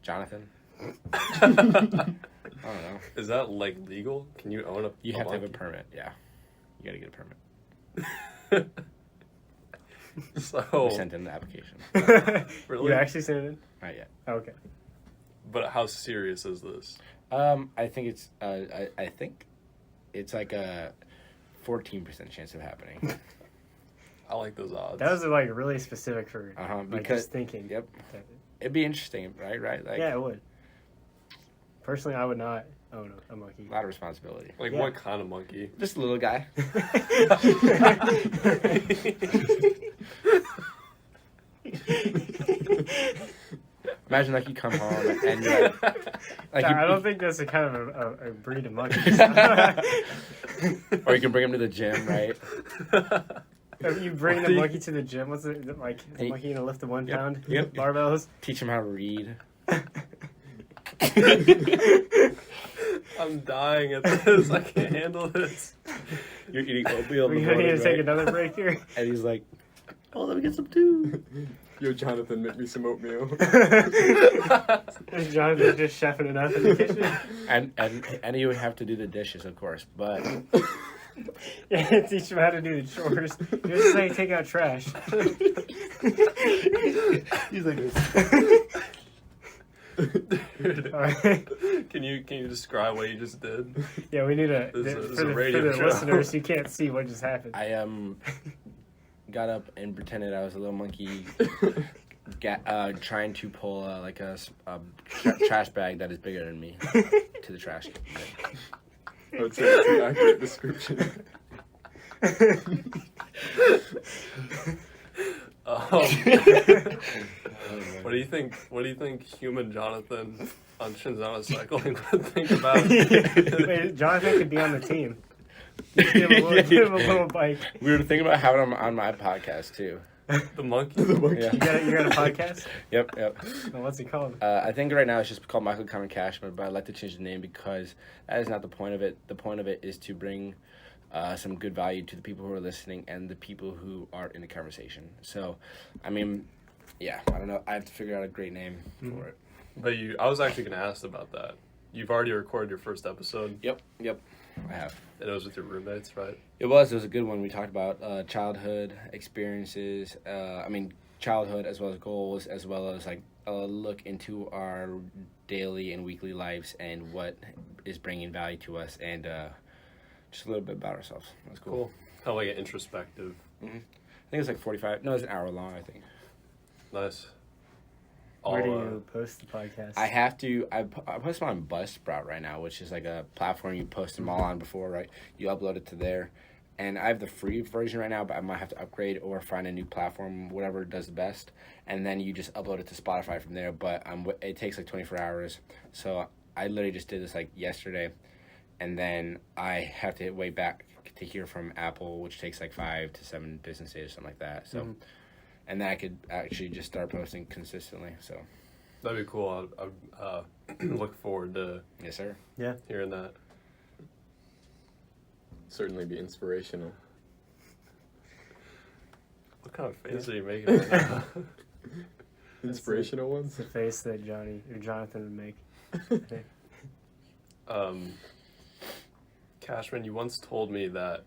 S3: Jonathan. I don't know.
S2: Is that like legal? Can you own a
S3: You
S2: a
S3: have to have a
S2: monkey?
S3: permit, yeah. You gotta get a permit.
S2: So
S3: We sent in the application.
S2: Really?
S1: You actually sent it in?
S3: Not yet.
S1: Okay.
S2: But how serious is this?
S3: I think it's like a 14% chance of happening.
S2: I like those odds.
S1: That was like really specific for like
S3: because
S1: just thinking.
S3: Yep. It'd be interesting, right? Like
S1: Yeah, it would. Personally, I would not own a monkey.
S3: a lot of responsibility.
S2: Like
S1: Yeah.
S2: what kind of monkey?
S3: Just a little guy. Imagine like you come home and you're like
S1: I don't think that's a kind of a breed of monkey.
S3: or you can bring him to the gym, right?
S1: If you bring the monkey to the gym, what's it like? Is the
S3: Hey.
S1: monkey gonna lift the 1
S3: Yep.
S1: pound
S3: Yep.
S1: barbells?
S3: Teach him how to read.
S2: I'm dying at this. I can't handle this.
S3: You're eating oatmeal.
S1: We're gonna need to take another break here.
S3: And he's like, "Oh, let me get some too."
S4: Yo, Jonathan, make me some oatmeal.
S1: Is Jonathan just chefing it up in the kitchen?
S3: And you would have to do the dishes, of course, but
S1: Yeah, teach him how to do the chores. Just like take out trash.
S3: he's like,
S2: Dude,
S1: All right.
S2: can you describe what you just did?
S1: Yeah, we need
S2: This is a
S1: for the
S2: radio show.
S1: listeners who can't see what just happened.
S3: I got up and pretended I was a little monkey, trying to pull like a trash bag that is bigger than me to the trash can.
S4: I would say that's an accurate description.
S2: What do you think? What do you think human Jonathan on Cinzano cycling would think about?
S1: Wait, Jonathan could be on the team. Give him a little bike.
S3: We were thinking about having him on my podcast too.
S2: The monkey.
S3: Yeah.
S1: You got a podcast?
S3: Yep.
S1: Well, what's it called?
S3: I think right now it's just called Michael Common Cashman, but I'd like to change the name because that is not the point of it. The point of it is to bring some good value to the people who are listening and the people who are in the conversation. So, I mean, yeah, I don't know. I have to figure out a great name for it.
S2: But I was actually going to ask about that. You've already recorded your first episode.
S3: Yep, I have.
S2: And it was with your roommates, right?
S3: It was a good one. We talked about childhood experiences. Childhood as well as goals, as well as like a look into our daily and weekly lives and what is bringing value to us, and just a little bit about ourselves. That's cool.
S2: Kind of like an introspective.
S3: I think it's like 45. No, it's an hour long, I think.
S2: Nice.
S1: Where do you post the podcast?
S3: I have to. I post them on Buzzsprout right now, which is like a platform you post them all on before, right? You upload it to there. And I have the free version right now, but I might have to upgrade or find a new platform, whatever does the best. And then you just upload it to Spotify from there. But it takes like 24 hours. So I literally just did this like yesterday. And then I have to wait back to hear from Apple, which takes like 5 to 7 business days or something like that. So, and then I could actually just start posting consistently. So
S2: that'd be cool. I look forward to
S3: yes, sir.
S1: Yeah,
S2: hearing that.
S4: Certainly be inspirational.
S2: What kind of face are you making right now?
S4: Inspirational
S1: it's
S4: ones?
S1: the face that Jonathan would make. I think.
S2: Cashman, you once told me that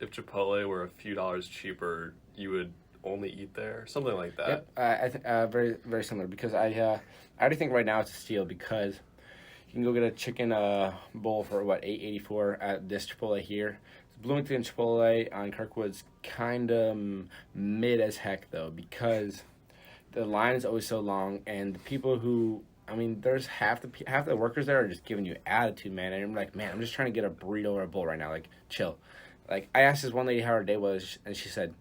S2: if Chipotle were a few dollars cheaper, you would only eat there, something like that.
S3: Yep, I think very very similar, because I already think right now it's a steal, because you can go get a chicken bowl for what, $8.84 at this Chipotle here. Bloomington Chipotle on Kirkwood's kind of mid as heck though, because the line is always so long, and the people who, there's half the workers there are just giving you attitude, man. And I'm like, man, I'm just trying to get a burrito or a bowl right now. Like, chill. Like, I asked this one lady how her day was, and she said,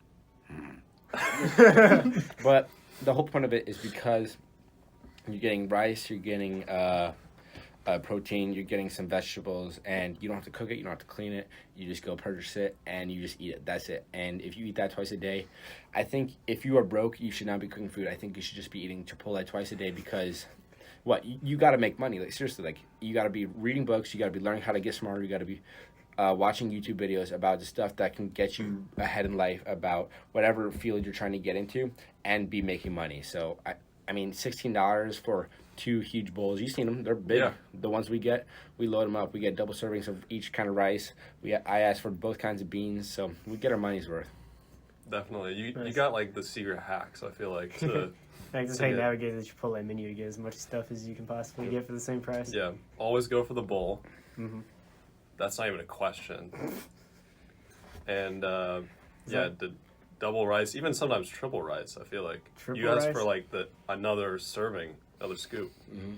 S3: But the whole point of it is because you're getting rice, you're getting protein, you're getting some vegetables, and you don't have to cook it, you don't have to clean it, you just go purchase it and you just eat it. That's it. And if you eat that twice a day, I think if you are broke, you should not be cooking food. I think you should just be eating Chipotle twice a day, because you got to make money. Like, seriously, like, you got to be reading books, you got to be learning how to get smarter, you got to be watching YouTube videos about the stuff that can get you ahead in life, about whatever field you're trying to get into, and be making money. So $16 for 2 huge bowls. You've seen them; they're big.
S2: Yeah.
S3: The ones we get, we load them up. We get double servings of each kind of rice. I ask for both kinds of beans, so we get our money's worth.
S2: Definitely, you
S1: Nice.
S2: got like the secret hacks. I feel like to
S1: Like, just how you navigate the Chipotle menu to get as much stuff as you can possibly get for the same price.
S2: yeah, always go for the bowl.
S1: Mm-hmm.
S2: That's not even a question. And the double rice, even sometimes triple rice. I feel like
S1: Triple
S2: you ask
S1: rice?
S2: for like another serving, another scoop.
S3: Mm-hmm.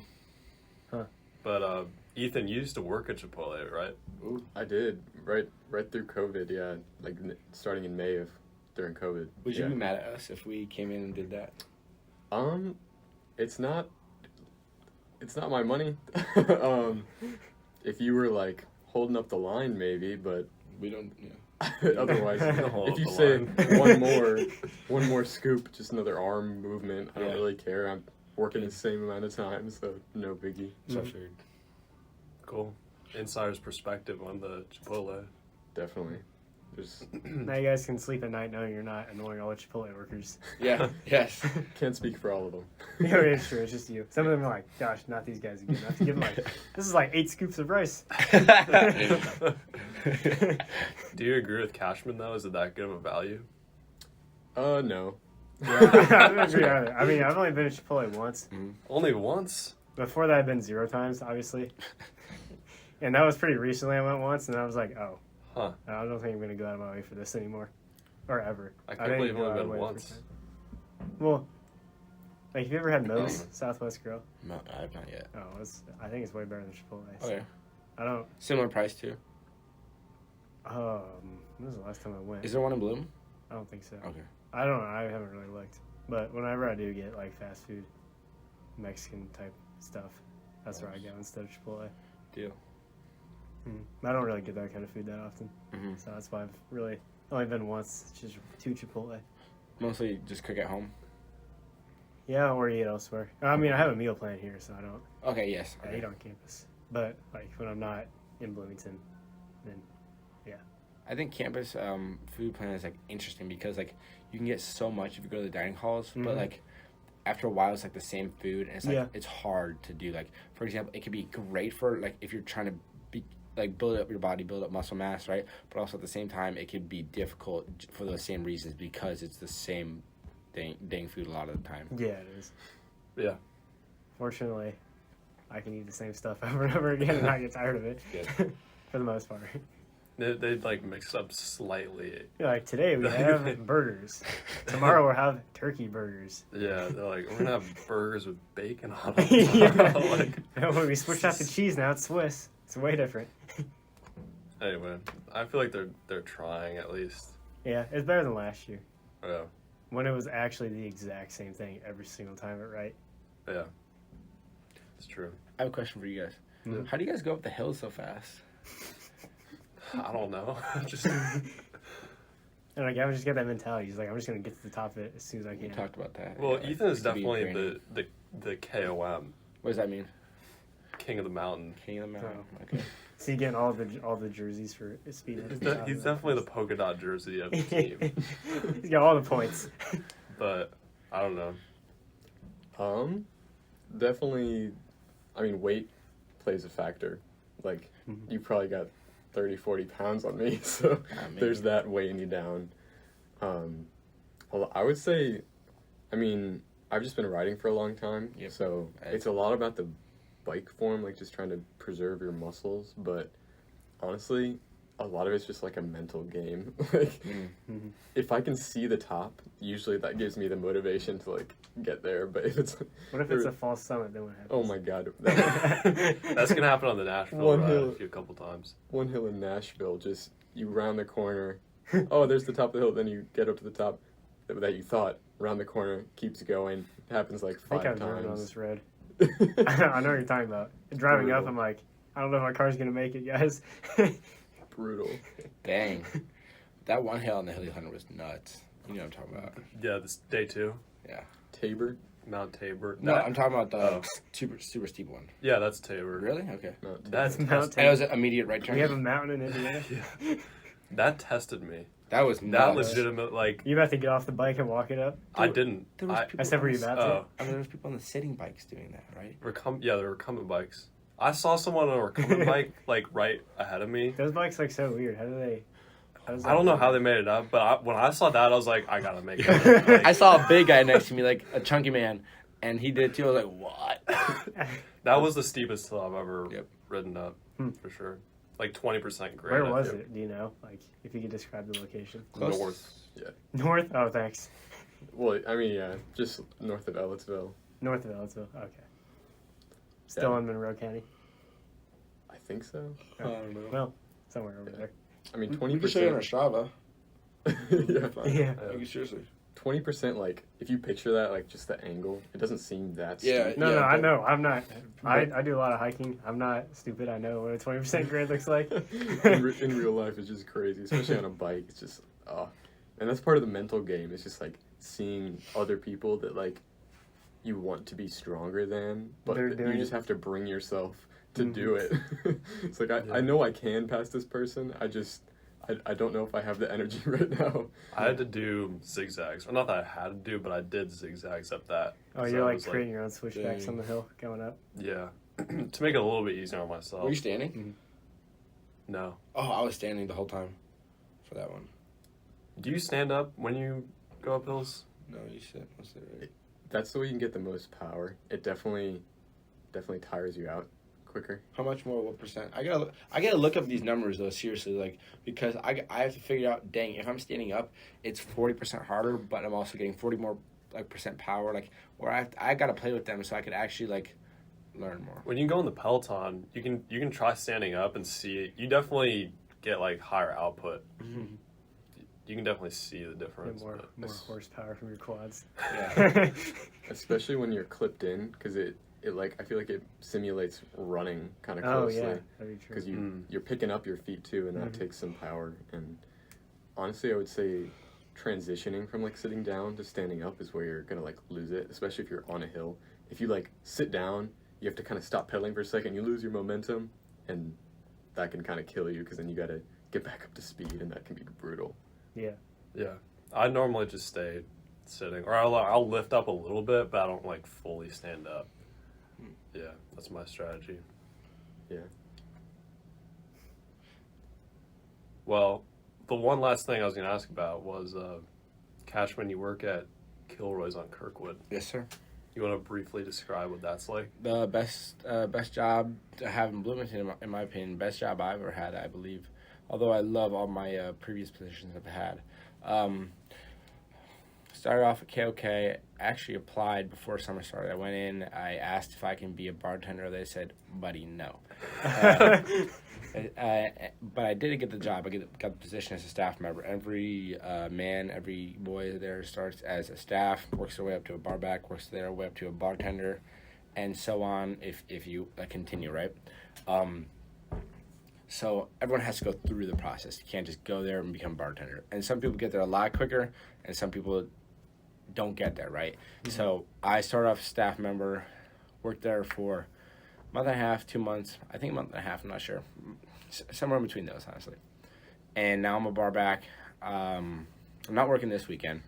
S1: Huh.
S2: But Ethan, you used to work at Chipotle, right?
S4: Ooh, I did right through COVID. Yeah, like starting in May during COVID.
S3: Would
S4: yeah.
S3: you be mad at us if we came in and did that?
S4: It's not my money. If you were like holding up the line, maybe, but
S3: We don't. Yeah.
S4: otherwise,
S2: Hold
S4: if
S2: up
S4: you
S2: the
S4: say
S2: line.
S4: one more scoop, just another arm movement, I don't
S3: Yeah.
S4: really care. I'm working the same amount of time, so no biggie.
S3: So I figured.
S2: Cool. Insider's perspective on the Chipotle.
S4: Definitely. There's
S1: Now you guys can sleep at night knowing you're not annoying all the Chipotle workers.
S3: Yeah. Yes.
S4: can't speak for all of them.
S1: Yeah, it's true. It's just you. Some of them are like, gosh, not these guys again. I have to give them like, this is like 8 scoops of rice.
S2: Do you agree with Cashman though? Is it that good of a value?
S4: No.
S1: Yeah, I don't agree either. I mean, I've only been at Chipotle once.
S2: Only once?
S1: Before that, I've been 0 times, obviously. And that was pretty recently. I went once, and I was like, oh,
S2: Huh.
S1: I don't think I'm going to go out of my way for this anymore. Or ever.
S2: I can't
S1: didn't
S2: believe
S1: go
S2: you've
S1: out
S2: only
S1: of
S2: been
S1: my way
S2: once.
S1: for Well, like, have you ever had Moe's Southwest Grill?
S3: No, I've not yet.
S1: Oh, I think it's way better than Chipotle.
S3: Okay.
S1: I don't.
S3: Similar price too.
S1: When was the last time I went?
S3: Is there one in Bloom?
S1: I don't think so.
S3: Okay.
S1: I don't know. I haven't really looked. But whenever I do get like fast food, Mexican type stuff, that's where I go instead of Chipotle.
S3: Deal.
S1: I don't really get that kind of food that often,
S3: Mm-hmm.
S1: so that's why I've really only been once, just to Chipotle.
S3: Mostly just cook at home.
S1: Yeah, or eat elsewhere. I mean, I have a meal plan here, so I don't.
S3: Okay. Yes.
S1: I
S3: Okay.
S1: eat on campus, but like when I'm not in Bloomington, then
S3: I think campus food plan is like interesting because like you can get so much if you go to the dining halls, but
S1: Mhm.
S3: like after a while it's like the same food, and it's like
S1: Yeah.
S3: it's hard to do. Like, for example, it could be great for like if you're trying to be like build up your body, build up muscle mass, right? But also at the same time, it could be difficult for those same reasons because it's the same dang food a lot of the time.
S1: Yeah, it is.
S2: Yeah.
S1: Fortunately, I can eat the same stuff over and over again and not get tired of it.
S3: Good.
S1: For the most part.
S2: They like mix up slightly.
S1: Yeah, like today we have burgers. Tomorrow we'll have turkey burgers.
S2: Yeah, they're like, we're gonna have burgers with bacon on them.
S1: Yeah.
S2: Like,
S1: And when we switched out the cheese, now it's Swiss. It's way different.
S2: anyway, I feel like they're trying at least.
S1: Yeah, it's better than last year
S2: Yeah,
S1: when it was actually the exact same thing every single time, right?
S2: yeah, it's true.
S3: I have a question for you guys.
S1: Mhm.
S3: How do you guys go up the hill so fast?
S2: I don't know. Just
S1: And like, I just got that mentality. He's like, I'm just gonna get to the top of it as soon as I
S3: You
S1: can.
S3: talked about that.
S2: well,
S3: Yeah,
S2: Ethan is
S3: it could be
S2: definitely
S3: draining.
S2: the KOM,
S3: What does that mean?
S2: king of the mountain.
S3: King of the mountain.
S1: Oh.
S3: Okay.
S1: So you getting all the jerseys for speed.
S2: He's definitely the polka dot jersey of the team.
S1: He's got all the points.
S2: But I don't know.
S4: Definitely, I mean, weight plays a factor. Like,
S1: Mhm.
S4: you probably got 30, 40 pounds on me, so
S3: maybe.
S4: there's that weighing you down. Well, I would say, I mean, I've just been riding for a long time,
S3: Yep.
S4: so it's a lot about the bike form, like just trying to preserve your muscles, but honestly, a lot of it's just like a mental game. Like,
S1: Mhm.
S4: if I can see the top, usually that gives me the motivation to like get there, but if it's
S1: What if it's a false summit? Then what happens?
S4: oh my god,
S2: That's gonna happen on the Nashville
S4: One
S2: ride
S4: hill.
S2: a couple times.
S4: one hill in Nashville, just you round the corner, oh, there's the top of the hill, then you get up to the top that you thought, round the corner, keeps going, it happens like
S1: I think
S4: 5
S1: I've driven on
S4: times.
S1: this road. I know what you're talking about. Driving up,
S4: Brutal.
S1: I'm like, I don't know if my car's gonna make it, guys.
S4: Brutal.
S3: Dang. That one hill on the Hilly Hunter was nuts. You know what I'm talking about.
S2: Yeah, this day 2,
S3: Yeah.
S4: Tabor?
S2: Mount Tabor.
S3: No,
S2: That-
S3: I'm talking about the
S2: Oh.
S3: super steep one.
S2: Yeah, that's Tabor.
S3: Really? Okay.
S4: Not Tabor.
S2: That's
S1: Mount
S3: And it was an immediate right turn.
S1: We have a mountain in Indiana.
S2: that tested me.
S3: That was
S2: That
S3: nuts.
S2: legitimate, like,
S1: You about to get off the bike and walk it up?
S2: I didn't.
S3: There was people
S1: I said, were you
S3: on the-
S1: about to?
S2: Oh,
S3: I mean, there was people on the sitting bikes doing that, right?
S2: they're recumbent bikes. I saw someone on a recumbent bike, like, right ahead of me.
S1: Those bikes look so weird. How does that
S2: I don't know
S1: work?
S2: how they made it up, but when I saw that, I was like, I gotta make it. Like,
S3: I saw a big guy next to me, like a chunky man, and he did too. I was like, what?
S2: that was the steepest hill I've ever
S3: Yep.
S2: ridden up,
S1: Hmm.
S2: for sure. Like 20% grade.
S1: Where
S2: I
S1: was
S2: feel.
S1: it? Do you know? Like, if you could describe the location.
S3: Close.
S2: North.
S1: North? Oh, thanks.
S4: Well, I mean, yeah, just north of Ellettsville.
S1: North of Ellettsville. Okay. Still
S4: Yeah.
S1: in Monroe County?
S4: I think so.
S3: I don't know.
S1: Well, somewhere over there.
S4: I mean,
S3: We can show you on our
S4: 20%.
S3: Strava.
S1: Yeah.
S3: Like, seriously.
S4: 20%, like, if you picture that, like, just the angle, it doesn't seem that
S3: Yeah.
S4: steep.
S1: No, I
S3: but-
S1: know. I'm not. I
S4: But-
S1: do a lot of hiking. I'm not stupid. I know what a 20% grade looks like.
S4: in real life, it's just crazy, especially on a bike. It's just, and that's part of the mental game. It's just like seeing other people that like you want to be stronger than, but
S1: They're
S4: you
S1: doing
S4: just
S1: it.
S4: have to bring yourself to
S1: Mhm.
S4: do it. It's like I know I can pass this person. I don't know if I have the energy right now.
S2: I had to do zigzags. Or not that I had to do, but I did zigzags up that.
S1: Oh,
S2: So
S1: you're
S2: I
S1: like
S2: was
S1: creating your own switchbacks
S3: Dang.
S1: on the hill going up.
S2: Yeah. To make it a little bit easier on myself.
S3: Were you standing?
S2: No.
S3: Oh, I was standing the whole time for that one.
S2: Do you stand up when you go up hills?
S3: No, you sit. What's it, right?
S4: That's the way you can get the most power. It definitely tires you out quicker.
S3: How much more? What percent? I gotta look up these numbers though, seriously, like because I have to figure out. Dang, if I'm standing up, it's 40% harder, but I'm also getting 40 more like percent power. Like, or I gotta play with them so I could actually like learn more.
S2: When you go in the Peloton, you can try standing up and see it. You definitely get like higher output. You can definitely see the
S1: Get
S2: difference.
S1: more
S2: but-
S1: horsepower from your quads.
S3: Yeah.
S4: Especially when you're clipped in, because it like I feel like it simulates running kind of
S1: Oh
S4: closely.
S1: yeah, that'd be true.
S4: Because you're picking up your feet too, and that
S1: Mhm.
S4: takes some power. And honestly, I would say transitioning from like sitting down to standing up is where you're gonna like lose it, especially if you're on a hill. If you like sit down, you have to kind of stop pedaling for a second. You lose your momentum, and that can kind of kill you because then you gotta get back up to speed, and that can be brutal.
S1: Yeah.
S2: Yeah. I normally just stay sitting, or I'll lift up a little bit, but I don't like fully stand up. Yeah, that's my strategy.
S4: Yeah.
S2: Well, the one last thing I was going to ask about was, Cashman, you work at Kilroy's on Kirkwood.
S3: Yes, sir.
S2: You want to briefly describe what that's like?
S3: The best job to have in Bloomington, in my opinion, best job I've ever had, I believe. Although I love all my previous positions I've had. Started off at KOK. Actually applied before summer started. I went in. I asked if I can be a bartender. They said, "Buddy, no." But I did get the job. I got the position as a staff member. Every man, every boy there starts as a staff, works their way up to a bar back, works their way up to a bartender, and so on if you continue, right? So everyone has to go through the process. You can't just go there and become a bartender. And some people get there a lot quicker, and some people don't get there, right? Mm-hmm. So I started off as a staff member, worked there for a month and a half, 2 months. I think a month and a half, I'm not sure. Somewhere in between those, honestly. And now I'm a bar back. I'm not working this weekend,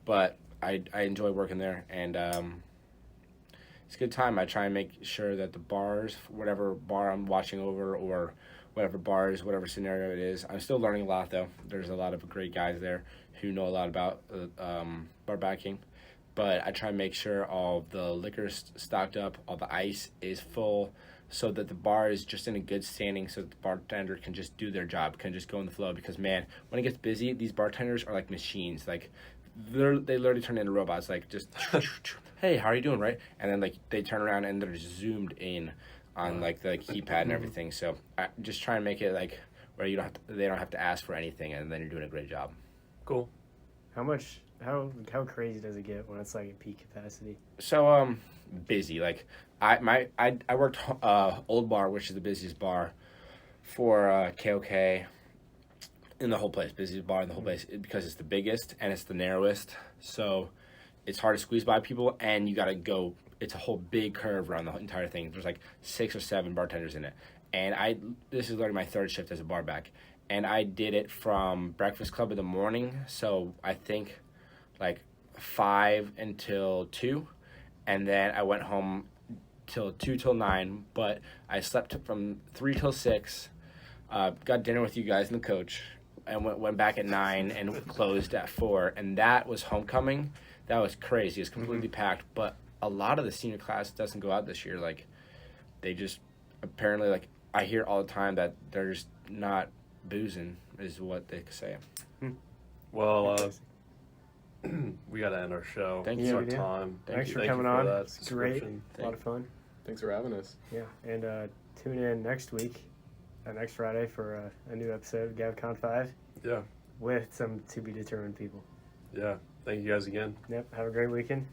S3: but I enjoy working there, and it's a good time. I try and make sure that the bars, whatever bar I'm watching over or whatever bars, whatever scenario it is, I'm still learning a lot, though. There's a lot of great guys there who know a lot about bar backing. But I try and make sure all the liquor's stocked up, all the ice is full, so that the bar is just in a good standing, so that the bartender can just do their job, can just go in the flow. Because, man, when it gets busy, these bartenders are like machines. Like, they literally turn into robots. Like, just, hey, how are you doing, right? And then, like, they turn around and they're just zoomed in on, like, the keypad and everything. So I just try and make it, like, where they don't have to ask for anything, and then you're doing a great job.
S2: Cool.
S1: How crazy does it get when it's like at peak capacity?
S3: So busy. Like I worked Old Bar, which is the busiest bar for KOK in the whole place. Busiest bar in the whole place because it's the biggest and it's the narrowest. So it's hard to squeeze by people, and you gotta go. It's a whole big curve around the entire thing. There's like 6 or 7 bartenders in it, and this is literally my 3rd shift as a bar back, and I did it from Breakfast Club in the morning. So I think like 5 until 2, and then I went home till 2 till 9, but I slept from 3 till 6, got dinner with you guys and the coach, and went back at 9 and closed at 4, and that was homecoming. That was crazy. It's completely packed, but a lot of the senior class doesn't go out this year. Like, they just apparently, like, I hear all the time that they're just not boozing is what they say.
S2: Well, we got to end our show.
S3: Thank
S2: It's
S3: you.
S2: our time.
S1: Thanks for
S2: Thank
S1: coming
S2: you for
S1: on.
S2: that
S1: It's great.
S2: description.
S1: A lot of fun.
S4: Thanks for having us.
S1: Yeah, and tune in next week, next Friday, for a new episode of GAVCON 5
S2: Yeah.
S1: with some to-be-determined people.
S2: Yeah. Thank you guys again.
S1: Yep, have a great weekend.